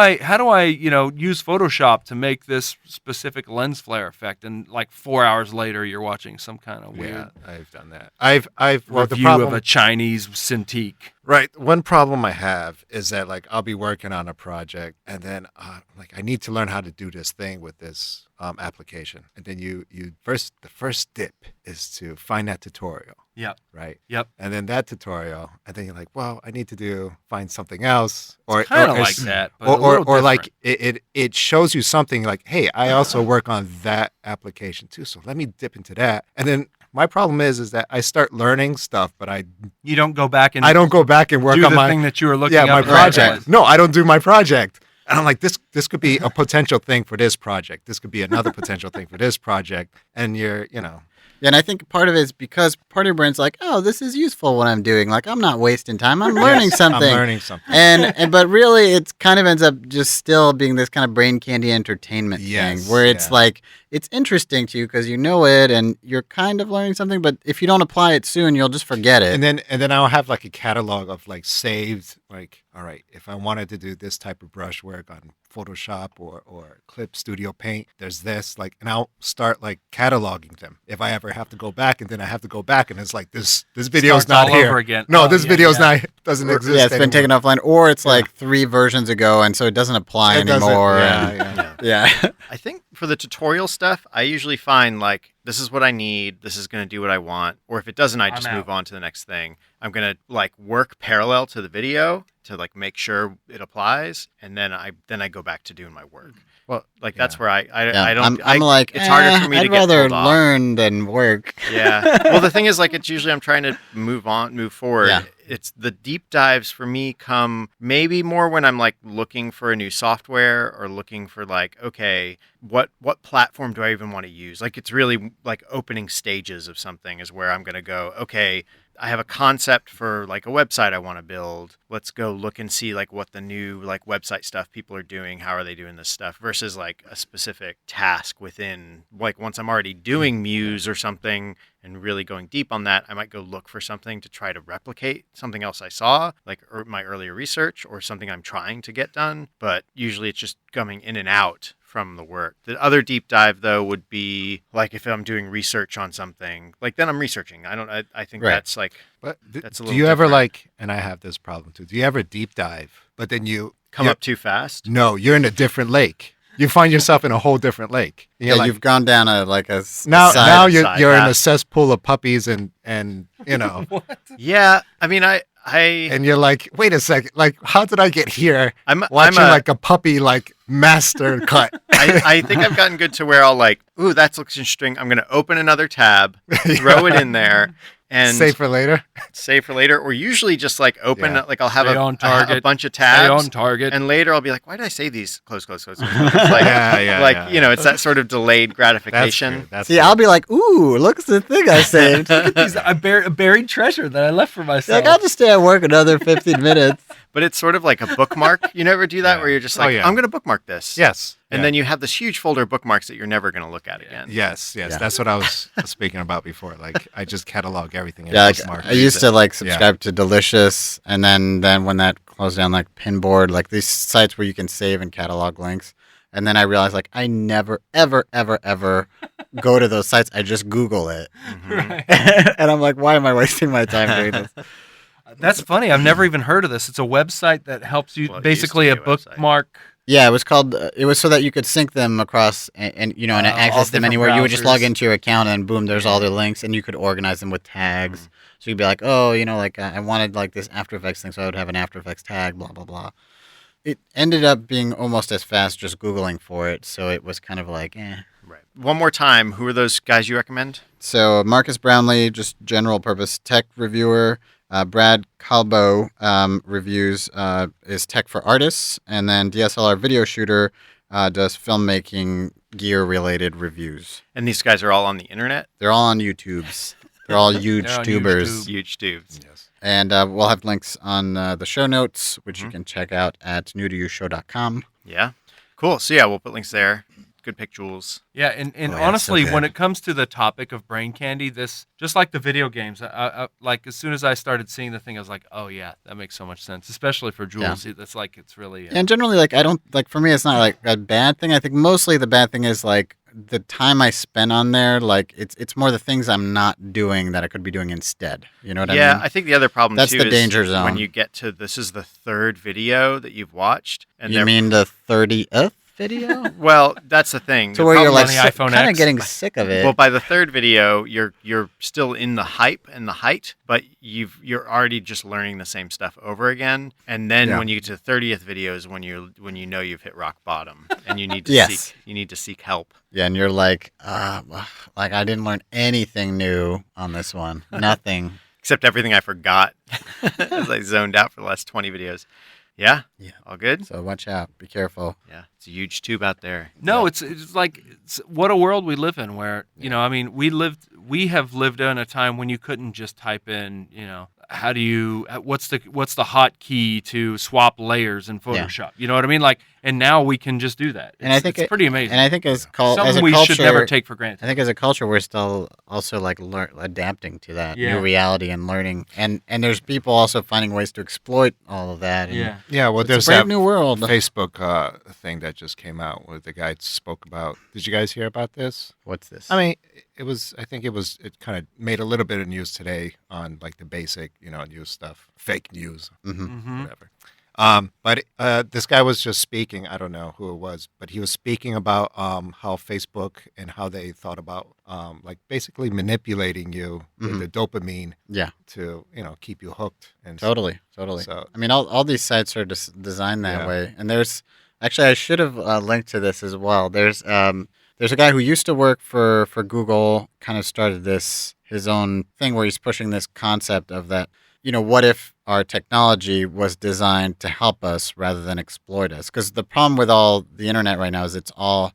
I use Photoshop to make this specific lens flare effect? And like 4 hours later, you're watching some kind of weird yeah, I've done that. I've well, the review problem, of a Chinese Cintiq. right. One problem I have is that like I'll be working on a project and then like I need to learn how to do this thing with this application, and then the first dip is to find that tutorial. Yep. Right. Yep. And then that tutorial, and then you're like, well, I need to find something else, or Kind of or like s- that, but or like it shows you something like, hey, I also work on that application too, so let me dip into that. And then my problem is that I start learning stuff, but you don't go back and I don't go back and work do on the my thing that you were looking yeah up my in the first project. place. No, I don't do my project. And I'm like, this could be a potential thing for this project. This could be another potential thing for this project. And you're. Yeah, and I think part of it is because part of your brain's like, oh, this is useful what I'm doing. Like, I'm not wasting time. I'm learning something. I'm learning something. But really, it kind of ends up just still being this kind of brain candy entertainment Yes, thing where it's yeah. like, it's interesting to you because you know it and you're kind of learning something. But if you don't apply it soon, you'll just forget it. And then I'll have like a catalog of like saved, like, all right, if I wanted to do this type of brush work on Photoshop or Clip Studio Paint, there's this, like, and I'll start like cataloging them. If I ever have to go back, and then I have to go back, and it's like this video's Starts not all here over again. No, Oh, this yeah, video's yeah. not doesn't exist. yeah, it's been taken anymore. offline, or it's like 3 versions ago, and so it doesn't apply It doesn't- anymore. yeah, and- yeah. yeah. I think for the tutorial stuff, I usually find like this is what I need, this is going to do what I want, or if it doesn't, I just move on to the next thing. I'm going to like work parallel to the video to like make sure it applies, and then I go back to doing my work. Well, Like that's where I Yeah, don't. I'm like, it's harder for me to I'd get rather pulled off. learn than work. Yeah. Well, the thing is, like, it's usually I'm trying to move forward. Yeah. It's the deep dives for me come maybe more when I'm like looking for a new software or looking for like, okay, what platform do I even want to use? Like, it's really like opening stages of something is where I'm going to go, okay, I have a concept for like a website I want to build. Let's go look and see like what the new like website stuff people are doing. How are they doing this stuff versus like a specific task within like once I'm already doing Muse or something and really going deep on that, I might go look for something to try to replicate something else I saw, like my earlier research or something I'm trying to get done. But usually it's just coming in and out from the work. The other deep dive though would be like if I'm doing research on something, like then I'm researching. I think Right. that's like But that's a do little you ever different. like, and I have this problem too, do you ever deep dive, but then you come you're- up too fast. No, you're in a different lake. You find yourself in a whole different lake. And Yeah, you're like, you've gone down a now side. you're in a path. cesspool of puppies and you know, Yeah, I mean I and you're like, wait a second, like how did I get here? I'm Watching I'm a, like a puppy like master cut. I think I've gotten good to where I'll like, ooh, that looks interesting. I'm going to open another tab, throw it in there, and Save for later. save for later. Or usually just like open, Yeah. like I'll have Stay a on a target. bunch of Stay tabs. on target. And later I'll be like, why did I save these? Close. It's like, you know, it's that sort of delayed That's gratification. good. That's See, good. I'll be like, ooh, look at the thing I saved. You're These a buried treasure that I left for myself. like, I'll just stay at work another 15 minutes. But it's sort of like a bookmark. You never do that Yeah. where you're just Oh, like, yeah. I'm going to bookmark this. Yes. And Yeah. then you have this huge folder of bookmarks that you're never going to look at again. Yes, Yeah. that's what I was speaking about before. Like I just catalog everything in Yeah, like, bookmark. I used to like subscribe to Delicious, and then when that closed down, like Pinboard, like these sites where you can save and catalog links. And then I realized like I never, ever, ever, ever go to those sites. I just Google it, Right. and I'm like, why am I wasting my time doing this? That's funny. I've never even heard of this. It's a website that helps you, Well, it used to basically be a a website. bookmark. Yeah, it was called. It was so that you could sync them across and you know and all access them different anywhere. You would just log browsers. into your account and boom, there's all the links, and you could organize them with tags. So you'd be like, oh, you know, like I wanted like this After Effects thing, so I would have an After Effects tag, blah blah blah. It ended up being almost as fast just Googling for it, so it was kind of like, eh. Right. One more time, who are those guys you recommend? So Marcus Brownlee, just general purpose tech reviewer. Brad Calbo reviews is tech for artists, and then DSLR video shooter does filmmaking gear related reviews. And these guys are all on the internet? They're all on YouTube's. They're all huge They're on tubers. YouTube. Huge dudes. Yes. And we'll have links on the show notes, which you can check out at newtoyoushow.com. Yeah. Cool. So yeah, we'll put links there. Good pick, Jules. Yeah, and Oh, yeah, honestly, so when good. it comes to the topic of brain candy, this just like the video games, I like as soon as I started seeing the thing, I was like, oh yeah, that makes so much sense, especially for Jules. That's like it's really And generally, like, I don't, like, for me, it's not, like, a bad thing. I think mostly the bad thing is, like, the time I spend on there, like, it's more the things I'm not doing that I could be doing instead. You know what I Yeah, mean? I think the other problem That's too the is danger zone. when you get to this is the third video that you've watched, and You they're mean the 30th video? well, that's the thing. So The where you're problem like on the iPhone kind of X. getting sick of it. well, by the third video, you're still in the hype and the height, but you're already just learning the same stuff over again. And then Yeah. when you get to the 30th video is when you know you've hit rock bottom and you need to Yes. seek help. Yeah, and you're like I didn't learn anything new on this one. Nothing. Except everything I forgot as I zoned out for the last 20 videos. Yeah? Yeah. All good? So watch out. Be careful. Yeah. It's a huge tube out there. No, it's like what a world we live in where, you know, I mean, we have lived in a time when you couldn't just type in, you know, what's the hotkey to swap layers in Photoshop? You know what I mean? Like, and now we can just do that. And I think it's pretty amazing. And I think as Something a we culture, should never take for I granted. think as a culture, we're still also like adapting to that Yeah. new reality and learning. And there's people also finding ways to exploit all of that. And Yeah. Yeah, well, it's a there's brave that new world. Facebook thing that just came out where the guy spoke about. Did you guys hear about this? What's this? I mean, it kind of made a little bit of news today on like the basic, you know, news stuff, fake news, Mm-hmm. Mhm. whatever. But this guy was just speaking. I don't know who it was, but he was speaking about how Facebook and how they thought about like basically manipulating you with the dopamine Yeah. to keep you hooked. And Totally. So I mean, all these sites are just designed that Yeah. way. And there's actually, I should have linked to this as well. There's a guy who used to work for Google, kind of started his own thing where he's pushing this concept of that. What if our technology was designed to help us rather than exploit us? Because the problem with all the internet right now is it's all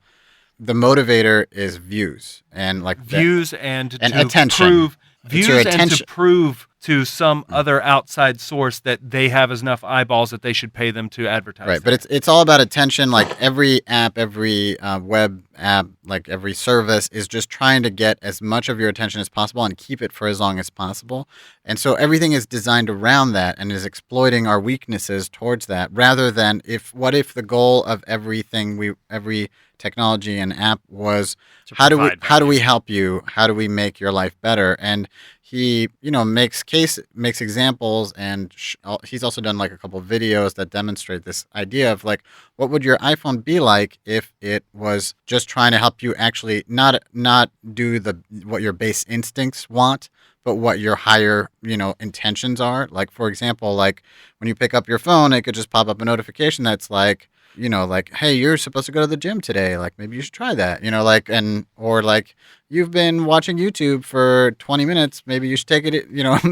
the motivator is views and like Views and to attention. prove It's your views and to attention. prove to some other outside source that they have enough eyeballs that they should pay them to advertise. Right, that. but it's all about attention. Like every app, every web app, like every service is just trying to get as much of your attention as possible and keep it for as long as possible. And so everything is designed around that and is exploiting our weaknesses towards that. Rather than what if the goal of every technology and app was To how do provide we help you? How do we make your life better? And he makes examples, and he's also done like a couple of videos that demonstrate this idea of like what would your iPhone be like if it was just trying to help you actually not do what your base instincts want, but what your higher intentions are. Like for example, like when you pick up your phone, it could just pop up a notification that's like, like, hey, you're supposed to go to the gym today. Like, maybe you should try that, or like, you've been watching YouTube for 20 minutes. Maybe you should take it,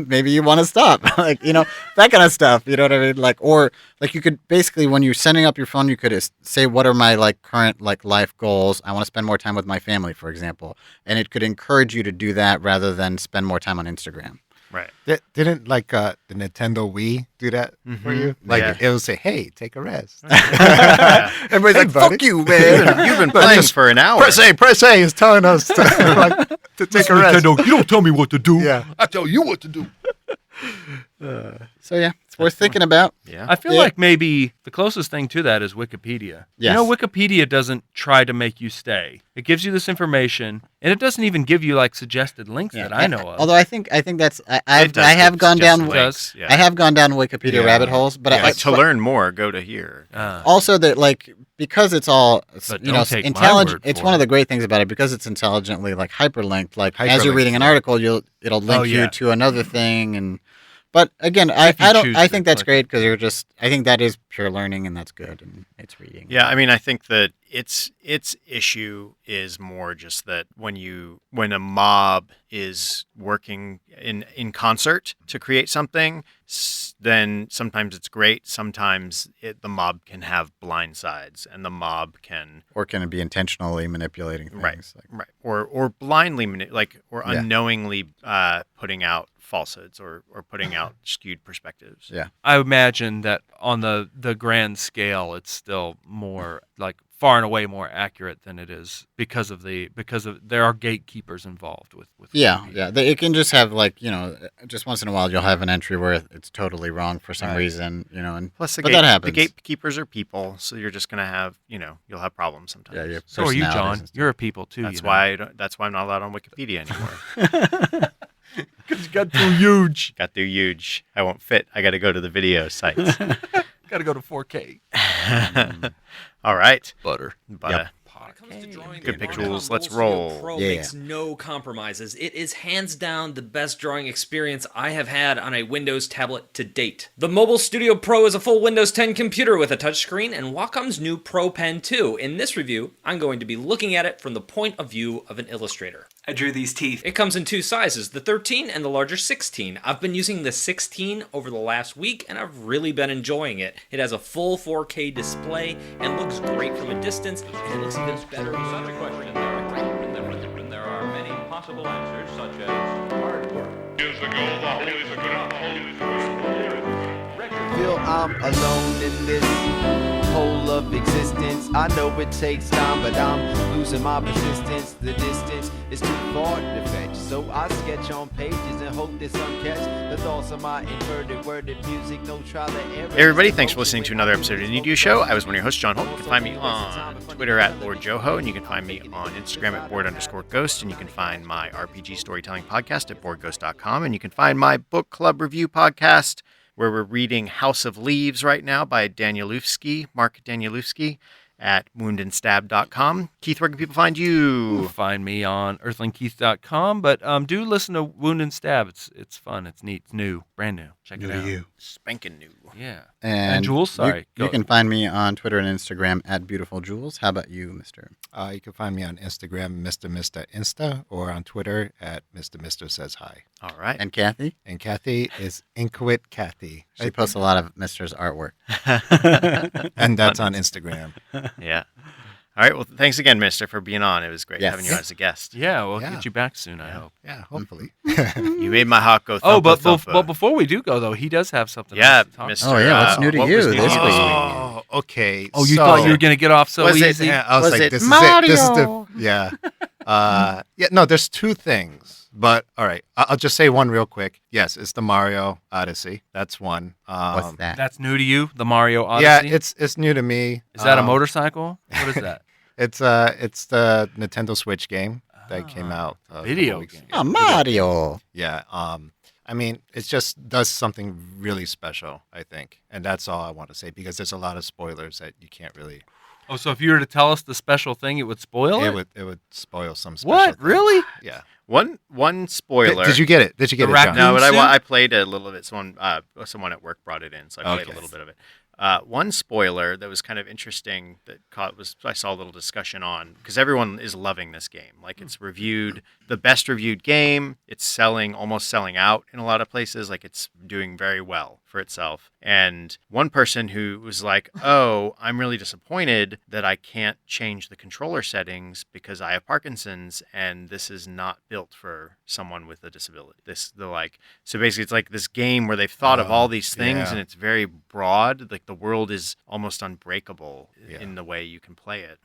maybe you want to stop, like, that kind of stuff. You know what I mean? Like, or like you could basically, when you're setting up your phone, you could say, what are my like current like life goals? I want to spend more time with my family, for example. And it could encourage you to do that rather than spend more time on Instagram. Right. didn't like the Nintendo Wii do that for you? Like Yeah. it would say, "Hey, take a rest." Everybody's Hey, like, buddy. fuck you, man. You've been playing for an hour. Press A is telling us to, to take a rest. Nintendo, you don't tell me what to do. Yeah. I tell you what to do. So yeah, it's worth thinking about. Yeah. I feel like maybe the closest thing to that is Wikipedia. Yes. Wikipedia doesn't try to make you stay. It gives you this information, and it doesn't even give you like suggested links that I know of. Although I think that's I It does have give gone down suggested links, yeah. I have gone down Wikipedia Yeah. rabbit holes, but Like to learn more, go to here. also that like because it's all But you don't know take my intelligent. word It's for one it. of the great things about it because it's intelligently like hyperlinked. Like as you're Hyperlinked, reading an yeah. article, it'll link Oh, yeah. you to another thing and. But again, If I you don't. choose I to think that's click great because I think that is pure learning and that's good and it's reading. Yeah, I mean, I think that its issue is more just that when a mob is working in concert to create something, then sometimes it's great. Sometimes the mob can have blind sides, and the mob can Or can it be intentionally manipulating things? Right. Like, or blindly or Yeah. unknowingly putting out falsehoods or putting out skewed perspectives. yeah. I imagine that on the grand scale, it's still more like far and away more accurate than it is because of there are gatekeepers involved with Yeah, Wikipedia. yeah. It can just have like just once in a while you'll have an entry where it's totally wrong for some Right. reason, and Plus, but that happens. the gatekeepers are people, so you're just gonna have you'll have problems sometimes. Yeah, your So are you, personalities John? and stuff. You're a people too. That's why I'm not allowed on Wikipedia anymore. Because you got too huge. Got too huge. I won't fit. I got to go to the video sites. Got to go to 4K. All right, Butter. but Good pick, Jules. Let's roll. Pro Yeah. makes no compromises. It is hands down the best drawing experience I have had on a Windows tablet to date. The Mobile Studio Pro is a full Windows 10 computer with a touchscreen and Wacom's new Pro Pen 2. In this review, I'm going to be looking at it from the point of view of an illustrator. I drew these teeth. It comes in two sizes, the 13 and the larger 16. I've been using the 16 over the last week and I've really been enjoying it. It has a full 4K display and looks great from a distance, and it looks even better. And there are many possible answers, such as hard work. Feel I'm alone in this whole of existence. I know it takes time, but I'm losing my persistence. The distance is too far to fetch, so I sketch on pages and hope that some catch the thoughts of my inverted worded music. No trial and error. Hey everybody, thanks for listening to another episode of the Need You Show. I was one of your hosts, John Holt. You can find me on Twitter at LordJoho, and you can find me on Instagram at board_ghost, and you can find my RPG storytelling podcast at boardghost.com, and you can find my book club review podcast where we're reading House of Leaves right now by Mark Danielewski at woundandstab.com. Keith, where can people find You you? can find me on earthlingkeith.com, but do listen to Wound and Stab. It's fun. It's neat. It's new. Brand new. Check it out. Spanking new. Yeah. And Jules, sorry. You can find me on Twitter and Instagram at Beautiful Jules. How about you, Mr.? You can find me on Instagram, Mr. Insta, or on Twitter at Mr. Says Hi. All right. And Kathy? And Kathy is Inkwit Kathy. She posts a lot of Mr.'s artwork. And that's on Instagram. Yeah. All right. Well, thanks again, Mister, for being on. It was great Yes. having you as a guest. Yeah, we'll Yeah. get you back soon, I hope. Yeah, hopefully. You made my heart go thumpa, Oh, but thumpa. before we do go, though, he does have something Yeah, else to talk Mr. about. Oh, yeah, what's new to what you was new this to week? Oh, okay. Oh, you so- thought you were going to get off so Was it- easy? Yeah, I was Was like, it this is it. This is the Mario? yeah. No, there's two things. But all right, I'll just say one real quick. Yes, it's the Mario Odyssey. That's one. What's that? That's new to you, the Mario Odyssey? Yeah, it's new to me. Is that a motorcycle? What is that? It's the Nintendo Switch game that came out a video couple weeks game. ago. Oh, Mario. Yeah. I mean, it just does something really special, I think, and that's all I want to say because there's a lot of spoilers that you can't really. Oh, so if you were to tell us the special thing, it would spoil it? It would spoil some special. What? things. Really? Yeah. One spoiler. Did you get it? Did you get The it, John? raccoon? No, but Soon? I played a little bit. Someone at work brought it in, so I played Okay. a little bit of it. One spoiler that was kind of interesting that I saw a little discussion on because everyone is loving this game. Like it's reviewed, the best reviewed game. It's almost selling out in a lot of places. Like it's doing very well for itself. And one person who was like, "Oh, I'm really disappointed that I can't change the controller settings because I have Parkinson's, and this is not built for someone with a disability." So basically, it's like this game where they've thought of all these things, yeah. and it's very broad. Like the world is almost unbreakable Yeah. in the way you can play it.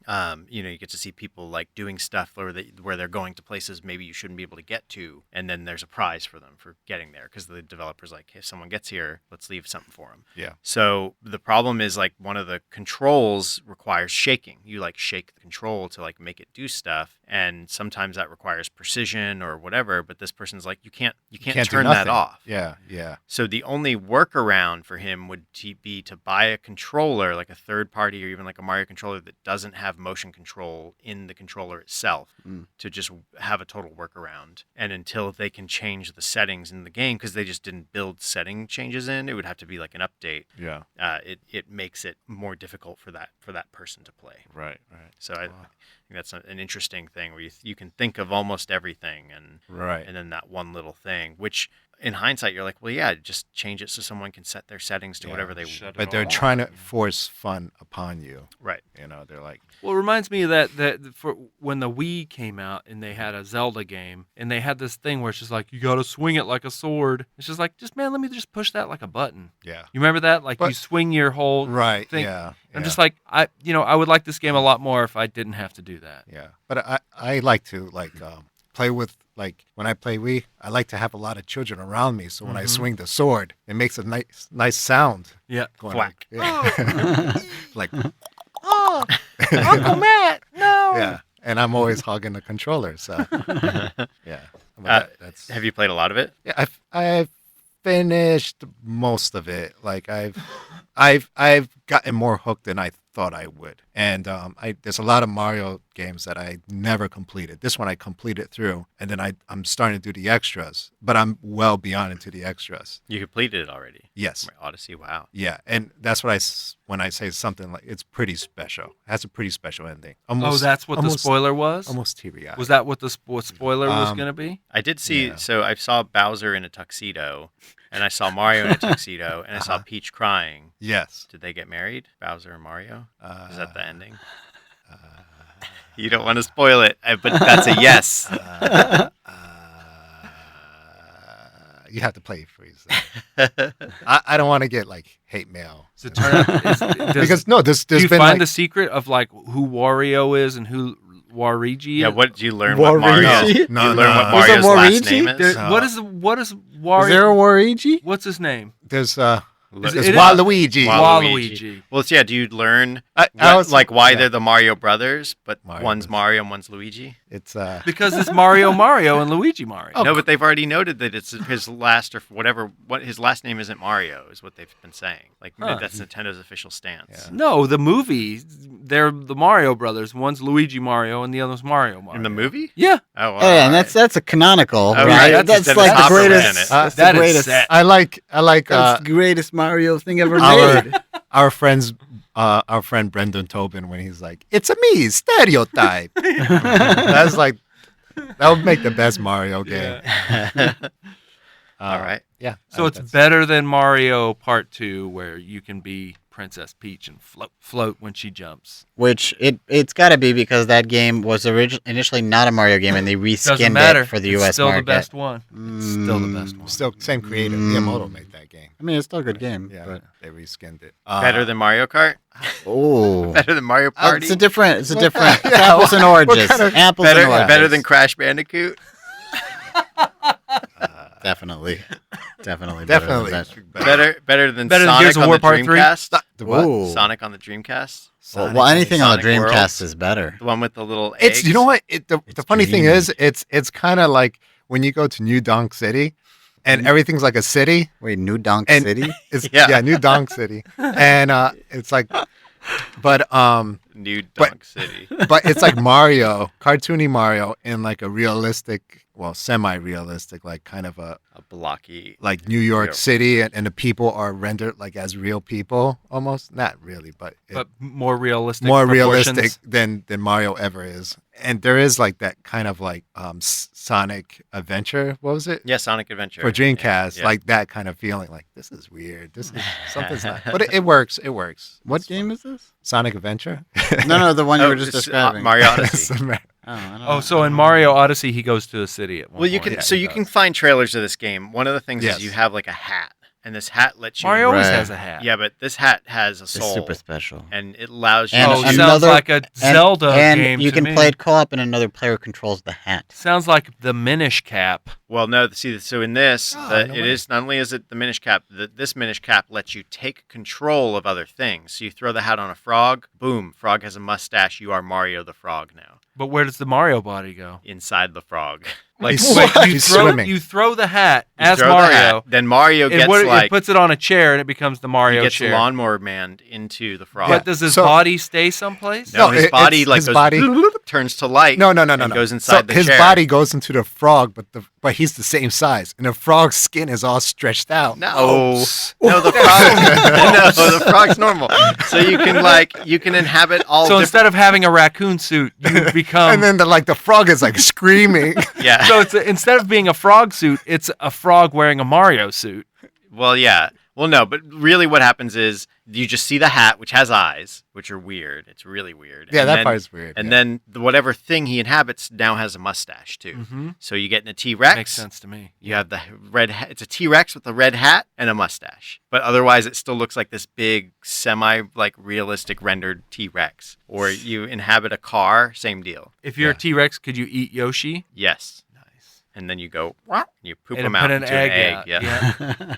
You get to see people like doing stuff where they're going to places maybe you shouldn't be able to get to, and then there's a prize for them for getting there because the developer's like, "Hey, if someone gets here, let's leave something for them." Yeah. So the problem is like one of the controls requires shaking. You like shake the control to like make it do stuff, and sometimes that requires precision or whatever. But this person's like, you can't do turn that nothing. off. Yeah. Yeah. So the only workaround for him would be to buy a controller, like a third party or even like a Mario controller that doesn't have motion control in the controller itself, to just have a total workaround. And until they can change the settings in the game, because they just didn't build setting changes in, it would have to be like an update. Yeah. It makes it more difficult for that person to play. Right. Right. So I think that's an interesting thing where you can think of almost everything and Right. and then that one little thing, which in hindsight you're like, well, yeah, just change it so someone can set their settings to Yeah. whatever they Shut it But they're off. trying to force fun upon you. right. They're like, Well, it reminds me of that for when the Wii came out and they had a Zelda game and they had this thing where it's just like you got to swing it like a sword. It's just like, let me just push that like a button. yeah. You remember that? Like you But- swing your whole Right. thing. Yeah. I'm yeah. just like I would like this game a lot more if I didn't have to do that. Yeah, but I like to play with when I play Wii. I like to have a lot of children around me, so when I swing the sword, it makes a nice sound. Yeah. Going Thwack. on. Yeah. like Uncle Matt, no. yeah, and I'm always hogging the controller. So yeah, but that's Have you played a lot of it? yeah. I've finished most of it. Like I've gotten more hooked than I thought I would. And there's a lot of Mario games that I never completed. This one I completed through, and then I'm starting to do the extras, but I'm well beyond into the extras. You completed it already. Yes. Odyssey. Wow. Yeah, and that's what when I say something like it's pretty special. It has a pretty special ending. Oh, that's what the spoiler was? Almost teary-eyed. Was that what the spoiler was going to be? I did see. Yeah. So I saw Bowser in a tuxedo, and I saw Mario in a tuxedo, and I saw Peach crying. Yes. Did they get married, Bowser and Mario? Is that the ending? You don't want to spoil it, but that's a yes. You have to play it for yourself. I don't want to get hate mail. Does it turn out Because no, there's do you been find the secret of who Wario is and who Waluigi? Yeah. What did you learn? What Mario? Waluigi? You No, learn no. what Was it Mario's last Waluigi? name is? What is Wario? Is there a Waluigi? What's his name? there's Lu- It It's is- Waluigi. Waluigi. Well, it's, yeah. Do you learn I was why yeah. they're the Mario brothers, but Mario one's brothers. Mario and one's Luigi? It's Because it's Mario and Luigi Mario. No, but they've already noted that it's his last or whatever. What his last name isn't Mario is what they've been saying. Like Huh. that's Nintendo's official stance. No, the movie, they're the Mario brothers. One's Luigi Mario and the other's Mario Mario. In the movie? Yeah. Oh, wow, Oh, yeah, and alright. that's a canonical, Oh, right? right. That's Dennis like the Hopper was in greatest. it. That's the That is greatest. set. I like That's the greatest Mario thing ever our made. our friend Brendan Tobin when he's like, "It's a me stereotype." That's like that would make the best Mario game. All right. Yeah. So I it's think that's- better than Mario Part 2 where you can be Princess Peach and float when she jumps. Which it's got to be because that game was initially not a Mario game, and they Doesn't reskinned matter. it for the It's U.S. still market. the best one. It's still the best one. Still same creator. Miyamoto made that game. I mean, it's still a good game. Yeah, But, they reskinned it. Better than Mario Kart? oh, Better than Mario Party? it's a different. Yeah, apples and oranges. kind of- Apples and oranges. better than Crash Bandicoot? Definitely. Definitely. Better than Better than Sonic Gears of on War the Part 3? Dreamcast? The what? Ooh. Sonic on the Dreamcast? Well, anything on the Sonic Dreamcast Worlds? is better. The one with the little It's eggs? you know what? The funny thing dreamy. is, it's kind of like when you go to New Donk City, and everything's like a city. Wait, New Donk And- City? It's Yeah. yeah, New Donk City, and it's like, but New Donk City. but it's like Mario, cartoony Mario, in like a realistic, well, semi-realistic, like kind of a A blocky. like New York Real. City, and the people are rendered like as real people, almost not really, but, But more realistic. more proportions. realistic than Mario ever is. And there is like that kind of like Sonic Adventure. What was it? Yeah, Sonic Adventure. For Dreamcast, Yeah. like that kind of feeling. Like this is weird. This is something's not. But it works. It works. What It's game fun. is this? Sonic Adventure. No, the one you Oh, were just it's, describing. Mario Odyssey. Oh, I don't Oh, know. so in Mario Odyssey, he goes to a city at one Well, you point. can so you can find trailers of this game. One of the things Yes. is you have like a hat, and this hat lets you. Mario always Right. has a hat. Yeah, but this hat has a It's soul, super special. and it allows you. And Oh, to sounds another- like a Zelda and game you to can me. play it co-op, and another player controls the hat. Sounds like the Minish Cap. Well, no. See, so in this, Oh, the, no it way. is not only is it the Minish Cap. This Minish Cap lets you take control of other things. So you throw the hat on a frog. Boom! Frog has a mustache. You are Mario the Frog now. But where does the Mario body go? Inside the frog. Like Wait, you he's throw, swimming. you throw the hat You as throw the Mario. hat, then Mario gets It like puts it on a chair and it becomes the he Mario gets chair. lawnmower man into the frog. But does his So- body stay someplace? No, No, his body it's- like his goes, body- turns to light. No, and goes inside so the his chair. body goes into the frog, but he's the same size, and the frog's skin is all stretched out. No, no, the frog. No, the frog's normal. So you can inhabit all. So different, instead of having a raccoon suit, you become. And then the frog is like screaming. yeah. so instead of being a frog suit, it's a frog wearing a Mario suit. Well, yeah. Well, no, but really, what happens is you just see the hat, which has eyes, which are weird. It's really weird. Yeah, And that then- part is weird. And yeah. then whatever thing he inhabits now has a mustache too. Mm-hmm. So you get in a T-Rex. Makes sense to me. You have the red hat. It's a T-Rex with a red hat and a mustache. But otherwise, it still looks like this big, like realistic rendered T-Rex. Or you inhabit a car, same deal. If you're Yeah. a T-Rex, could you eat Yoshi? Yes. Nice. And then you go, and you poop And them put out an into an egg. out. Yeah.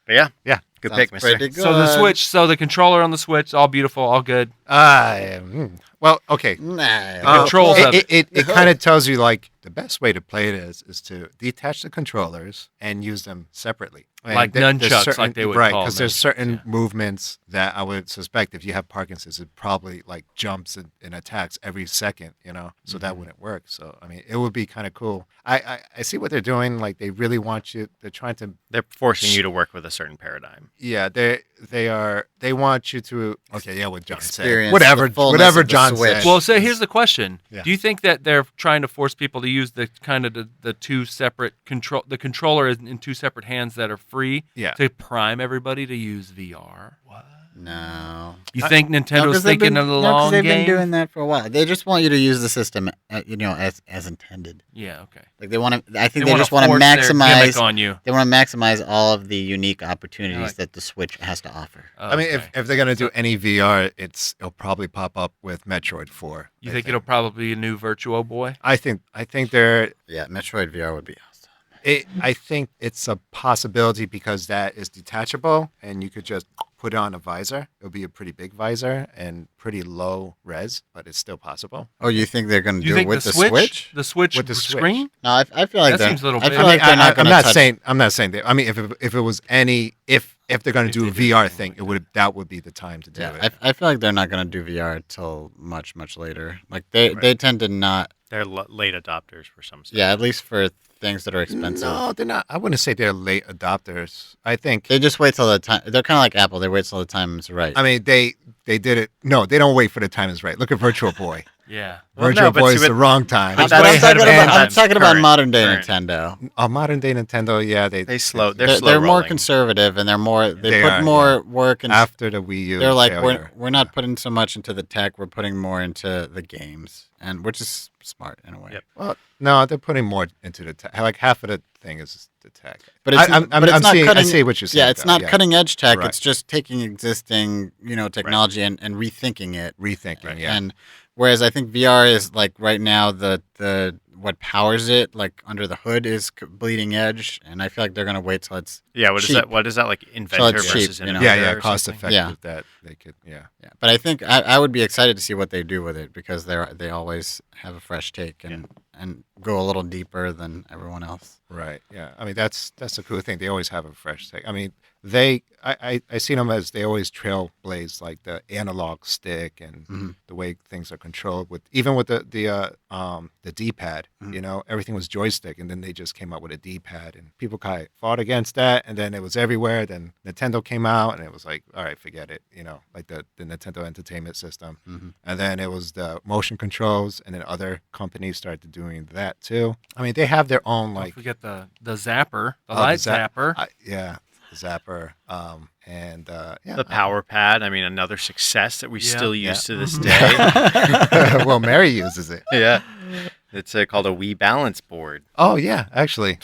Yeah. Yeah. Good Sounds pick, mister. pretty good. So the Switch, so the controller on the Switch, all beautiful, all good. Well, okay. Nah. Controls of it kind of tells you like the best way to play it is to detach the controllers and use them separately. And Like there's nunchucks, certain- like they would right, call because them. there's certain movements that I would suspect if you have Parkinson's, it probably like jumps and attacks every second, so that wouldn't work. So I mean, it would be kind of cool. I see what they're doing. Like they really want you. They're trying to. They're forcing you to work with a certain paradigm. Yeah, they want you to. Okay, yeah, what John Experience said. Whatever, the fullness whatever of the John Switch. said. Well, so here's the question: Yeah. Do you think that they're trying to force people to use the kind of the two separate the controller is in two separate hands that are free Yeah. to prime everybody to use VR? No. You think No, Nintendo's 'cause they've thinking been- of the no, 'cause long they've game? been doing that for a while. They just want you to use the system, as intended. Yeah, okay. Like they want to. I think they wanna just want to force their gimmick maximize. on you. They want to maximize all of the unique opportunities Like- that the Switch has to offer. I mean, Okay. if they're gonna do any VR, it'll probably pop up with Metroid 4. You think it'll probably be a new Virtual Boy? I think they're Yeah, Metroid VR would be awesome. I think it's a possibility because that is detachable and you could just put it on a visor. It'll be a pretty big visor and pretty low res, but it's still possible. Oh, you think they're going to You do it think with the Switch? The Switch With the Switch. screen? No, I feel like That they're- seems a little I big. feel like they're not going to touch. I'm not saying that. I mean, if it was any, if they're going to do a VR thing, that would be the time to do Yeah, it. I feel like they're not going to do VR until much later. Like they tend to not. They're late adopters for some stuff. Yeah, at least for things that are expensive. No, they're not. I wouldn't say they're late adopters. I think. They just wait till the time. They're kind of like Apple. They wait till the time is right. I mean, they did it. No, they don't wait for the time is right. Look at Virtual Boy. Yeah. Well, Virtual no, but Boy see is what- the wrong time. But I'm way ahead talking of about, its I'm time. talking about Current- modern day current. Nintendo. Modern day Nintendo, yeah, They're They're slow more rolling. conservative and they're more. They They put are, more work and after the Wii U. they're like failure. we're not putting so much into the tech. We're putting more into the games, and which is smart in a way. Yep. Well, no, they're putting more into the tech. Like half of the thing is the tech. But it's, I'm but it's not seeing, cutting. I see what you're saying. Yeah, it's though, not cutting edge tech. Right. It's just taking existing technology and rethinking it. rethinking. Yeah, And whereas I think VR is like right now the what powers it like under the hood is bleeding edge, and I feel like they're gonna wait till it's Yeah, what is cheap. that? What is that like? Inventor it's cheap, versus you know? innovator yeah, or cost something? effective. Yeah. That they could. Yeah, yeah. But I think I would be excited to see what they do with it because they always have a fresh take and go a little deeper than everyone else. right. Yeah, I mean that's a cool thing. They always have a fresh take. I mean, I see them as they always trailblaze like the analog stick and the way things are controlled with even with the D-pad. You know, everything was joystick, and then they just came out with a D-pad, and people kind of fought against that, and then it was everywhere. Then Nintendo came out, and it was like, all right, forget it. You know, like the Nintendo Entertainment System, and then it was the motion controls, and then other companies started doing that too. I mean, they have their own Don't like forget the zapper, the Oh, light zap- zapper. yeah, the zapper, and yeah, The power pad. I mean, another success that we Yeah. still use Yeah. to this day. well, Mary uses it. Yeah, it's called a Wii Balance Board. Oh yeah, actually,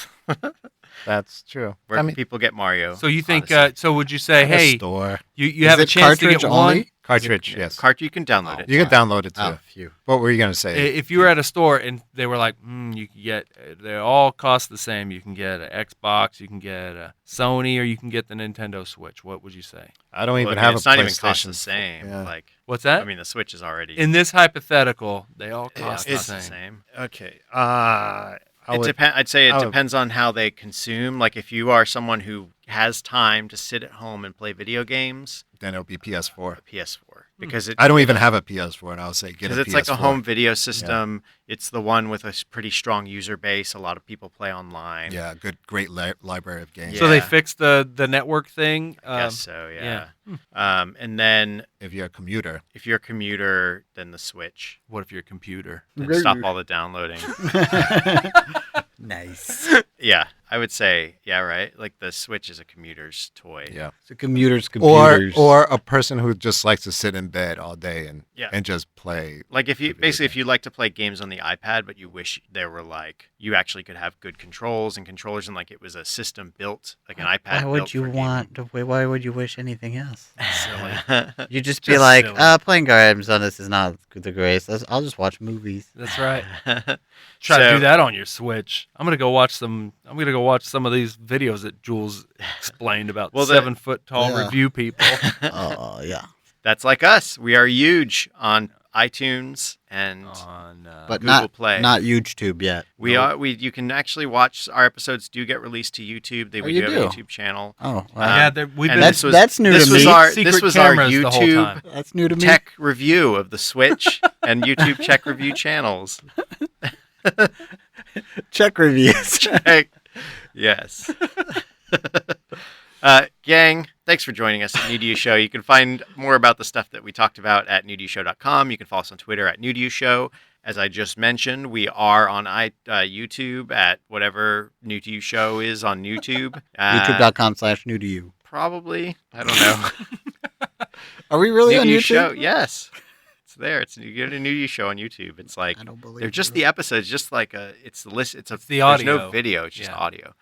that's true. Where I can mean, people get Mario? So you think? Odyssey? So would you say, at a hey, store you Is have a it chance to cartridge get only? one? cartridge, yes. You can download it. You can download it too. Oh, phew. What were you gonna say? If you were at a store and they were like, you can get, they all cost the same. You can get an Xbox, you can get a Sony, or you can get the Nintendo Switch. What would you say? I don't Well, even I mean, have it's a not PlayStation. even cost the same. Yeah. Like, What's that? I mean, the Switch is already. In this hypothetical, they all yeah, cost the it's same. the same. Okay. I'd say it I would- depends on how they consume. Like, if you are someone who has time to sit at home and play video games, Then it'll be PS4. a PS4 because it. I don't even have a PS4, and I'll say get a Because it's PS4. like a home video system. It's the one with a pretty strong user base. A lot of people play online. Yeah, great library of games. So they Yeah. fixed the network thing. I guess so, yeah. yeah. And then If you're a commuter, if you're a commuter, then the Switch. What if your computer? Then stop all the downloading. Nice. Yeah, I would say, yeah, right? Like the Switch is a commuter's toy. yeah. So computers. Or a person who just likes to sit in bed all day Yeah. and just play. Like if you Video basically game. if you like to play games on the iPad, but you wish there were like you actually could have good controls and controllers and like it was a system built like an iPad. Why would built you for want? Why would you wish anything else? gaming. You just be Just like, silly. playing games on this is not the greatest. I'll just watch movies. That's right. Try to do that on your Switch. I'm gonna go watch some of these videos that Jules explained about Well, 7-foot tall Yeah. review people. Oh yeah, That's like us. We are huge on iTunes and on, but Google not Play. not YouTube yet. we are you can actually watch our episodes do get released to YouTube. We you do have a do? YouTube channel. Oh, yeah, wow. we've and been That's new this to was me. our secret this was our cameras the whole YouTube time. That's new to me. tech review of the Switch and YouTube Check Review channels. Check reviews. Check. Yes. Gang, thanks for joining us at New to You Show. You can find more about the stuff that we talked about at newtoyoushow.com. You can follow us on Twitter at New to You Show. As I just mentioned, we are on YouTube at whatever New to You Show is on YouTube. YouTube.com/new to you. Probably. I don't know. Are we really New on to You YouTube? Show. Yes. It's there. You get a New to You Show on YouTube. It's like I don't believe they're just it. the episodes, just like it's the list. It's the There's audio. no video. It's just Yeah. audio.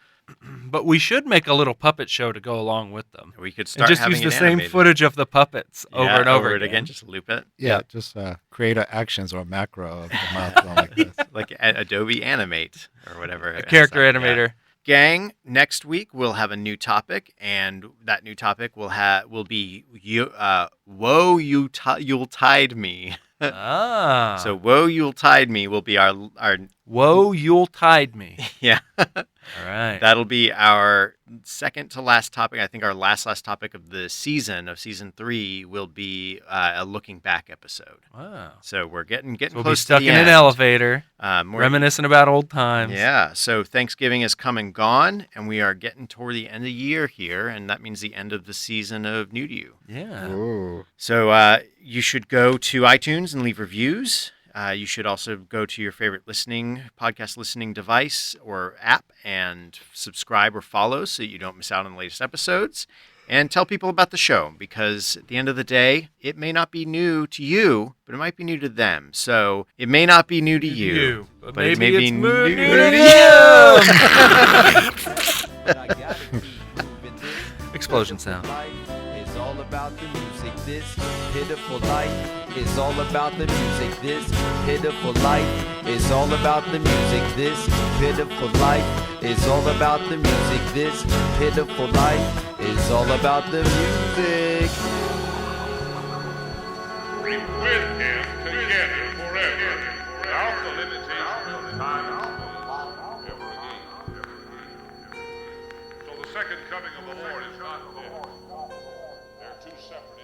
But we should make a little puppet show to go along with them. We could And start just having use the it same animated. footage of the puppets over Yeah, and over it again. Just loop it. Yeah, just create a actions or a macro of the mouth going like this. Like Adobe Animate or whatever. A character animator. gang, next week we'll have a new topic, and that new topic will be "Whoa, You'll Tide Me." Ah. So "Whoa, You'll Tide Me" will be our Whoa, you'll tide me. yeah. All right. That'll be our second to last topic. I think our last topic of the season 3 will be a looking back episode. Wow. So we're getting So we'll close be stuck to the in end. an elevator, More- reminiscing about old times. Yeah. So Thanksgiving is come and gone, and we are getting toward the end of the year here, and that means the end of the season of New to You. Yeah. Ooh. So you should go to iTunes and leave reviews. You should also go to your favorite podcast listening device or app and subscribe or follow so you don't miss out on the latest episodes. And tell people about the show, because at the end of the day, it may not be new to you, but it might be new to them. So it may not be new to you, but it maybe may be it's new new to you. Explosion sound. It's all about the music. This pitiful life is all about the music. This pitiful life is all about the music. This pitiful life is all about the music. This pitiful life is all about the music. Be with him together forever, without the limitation of time ever again. So the second coming of the Lord is not dead. They're two separate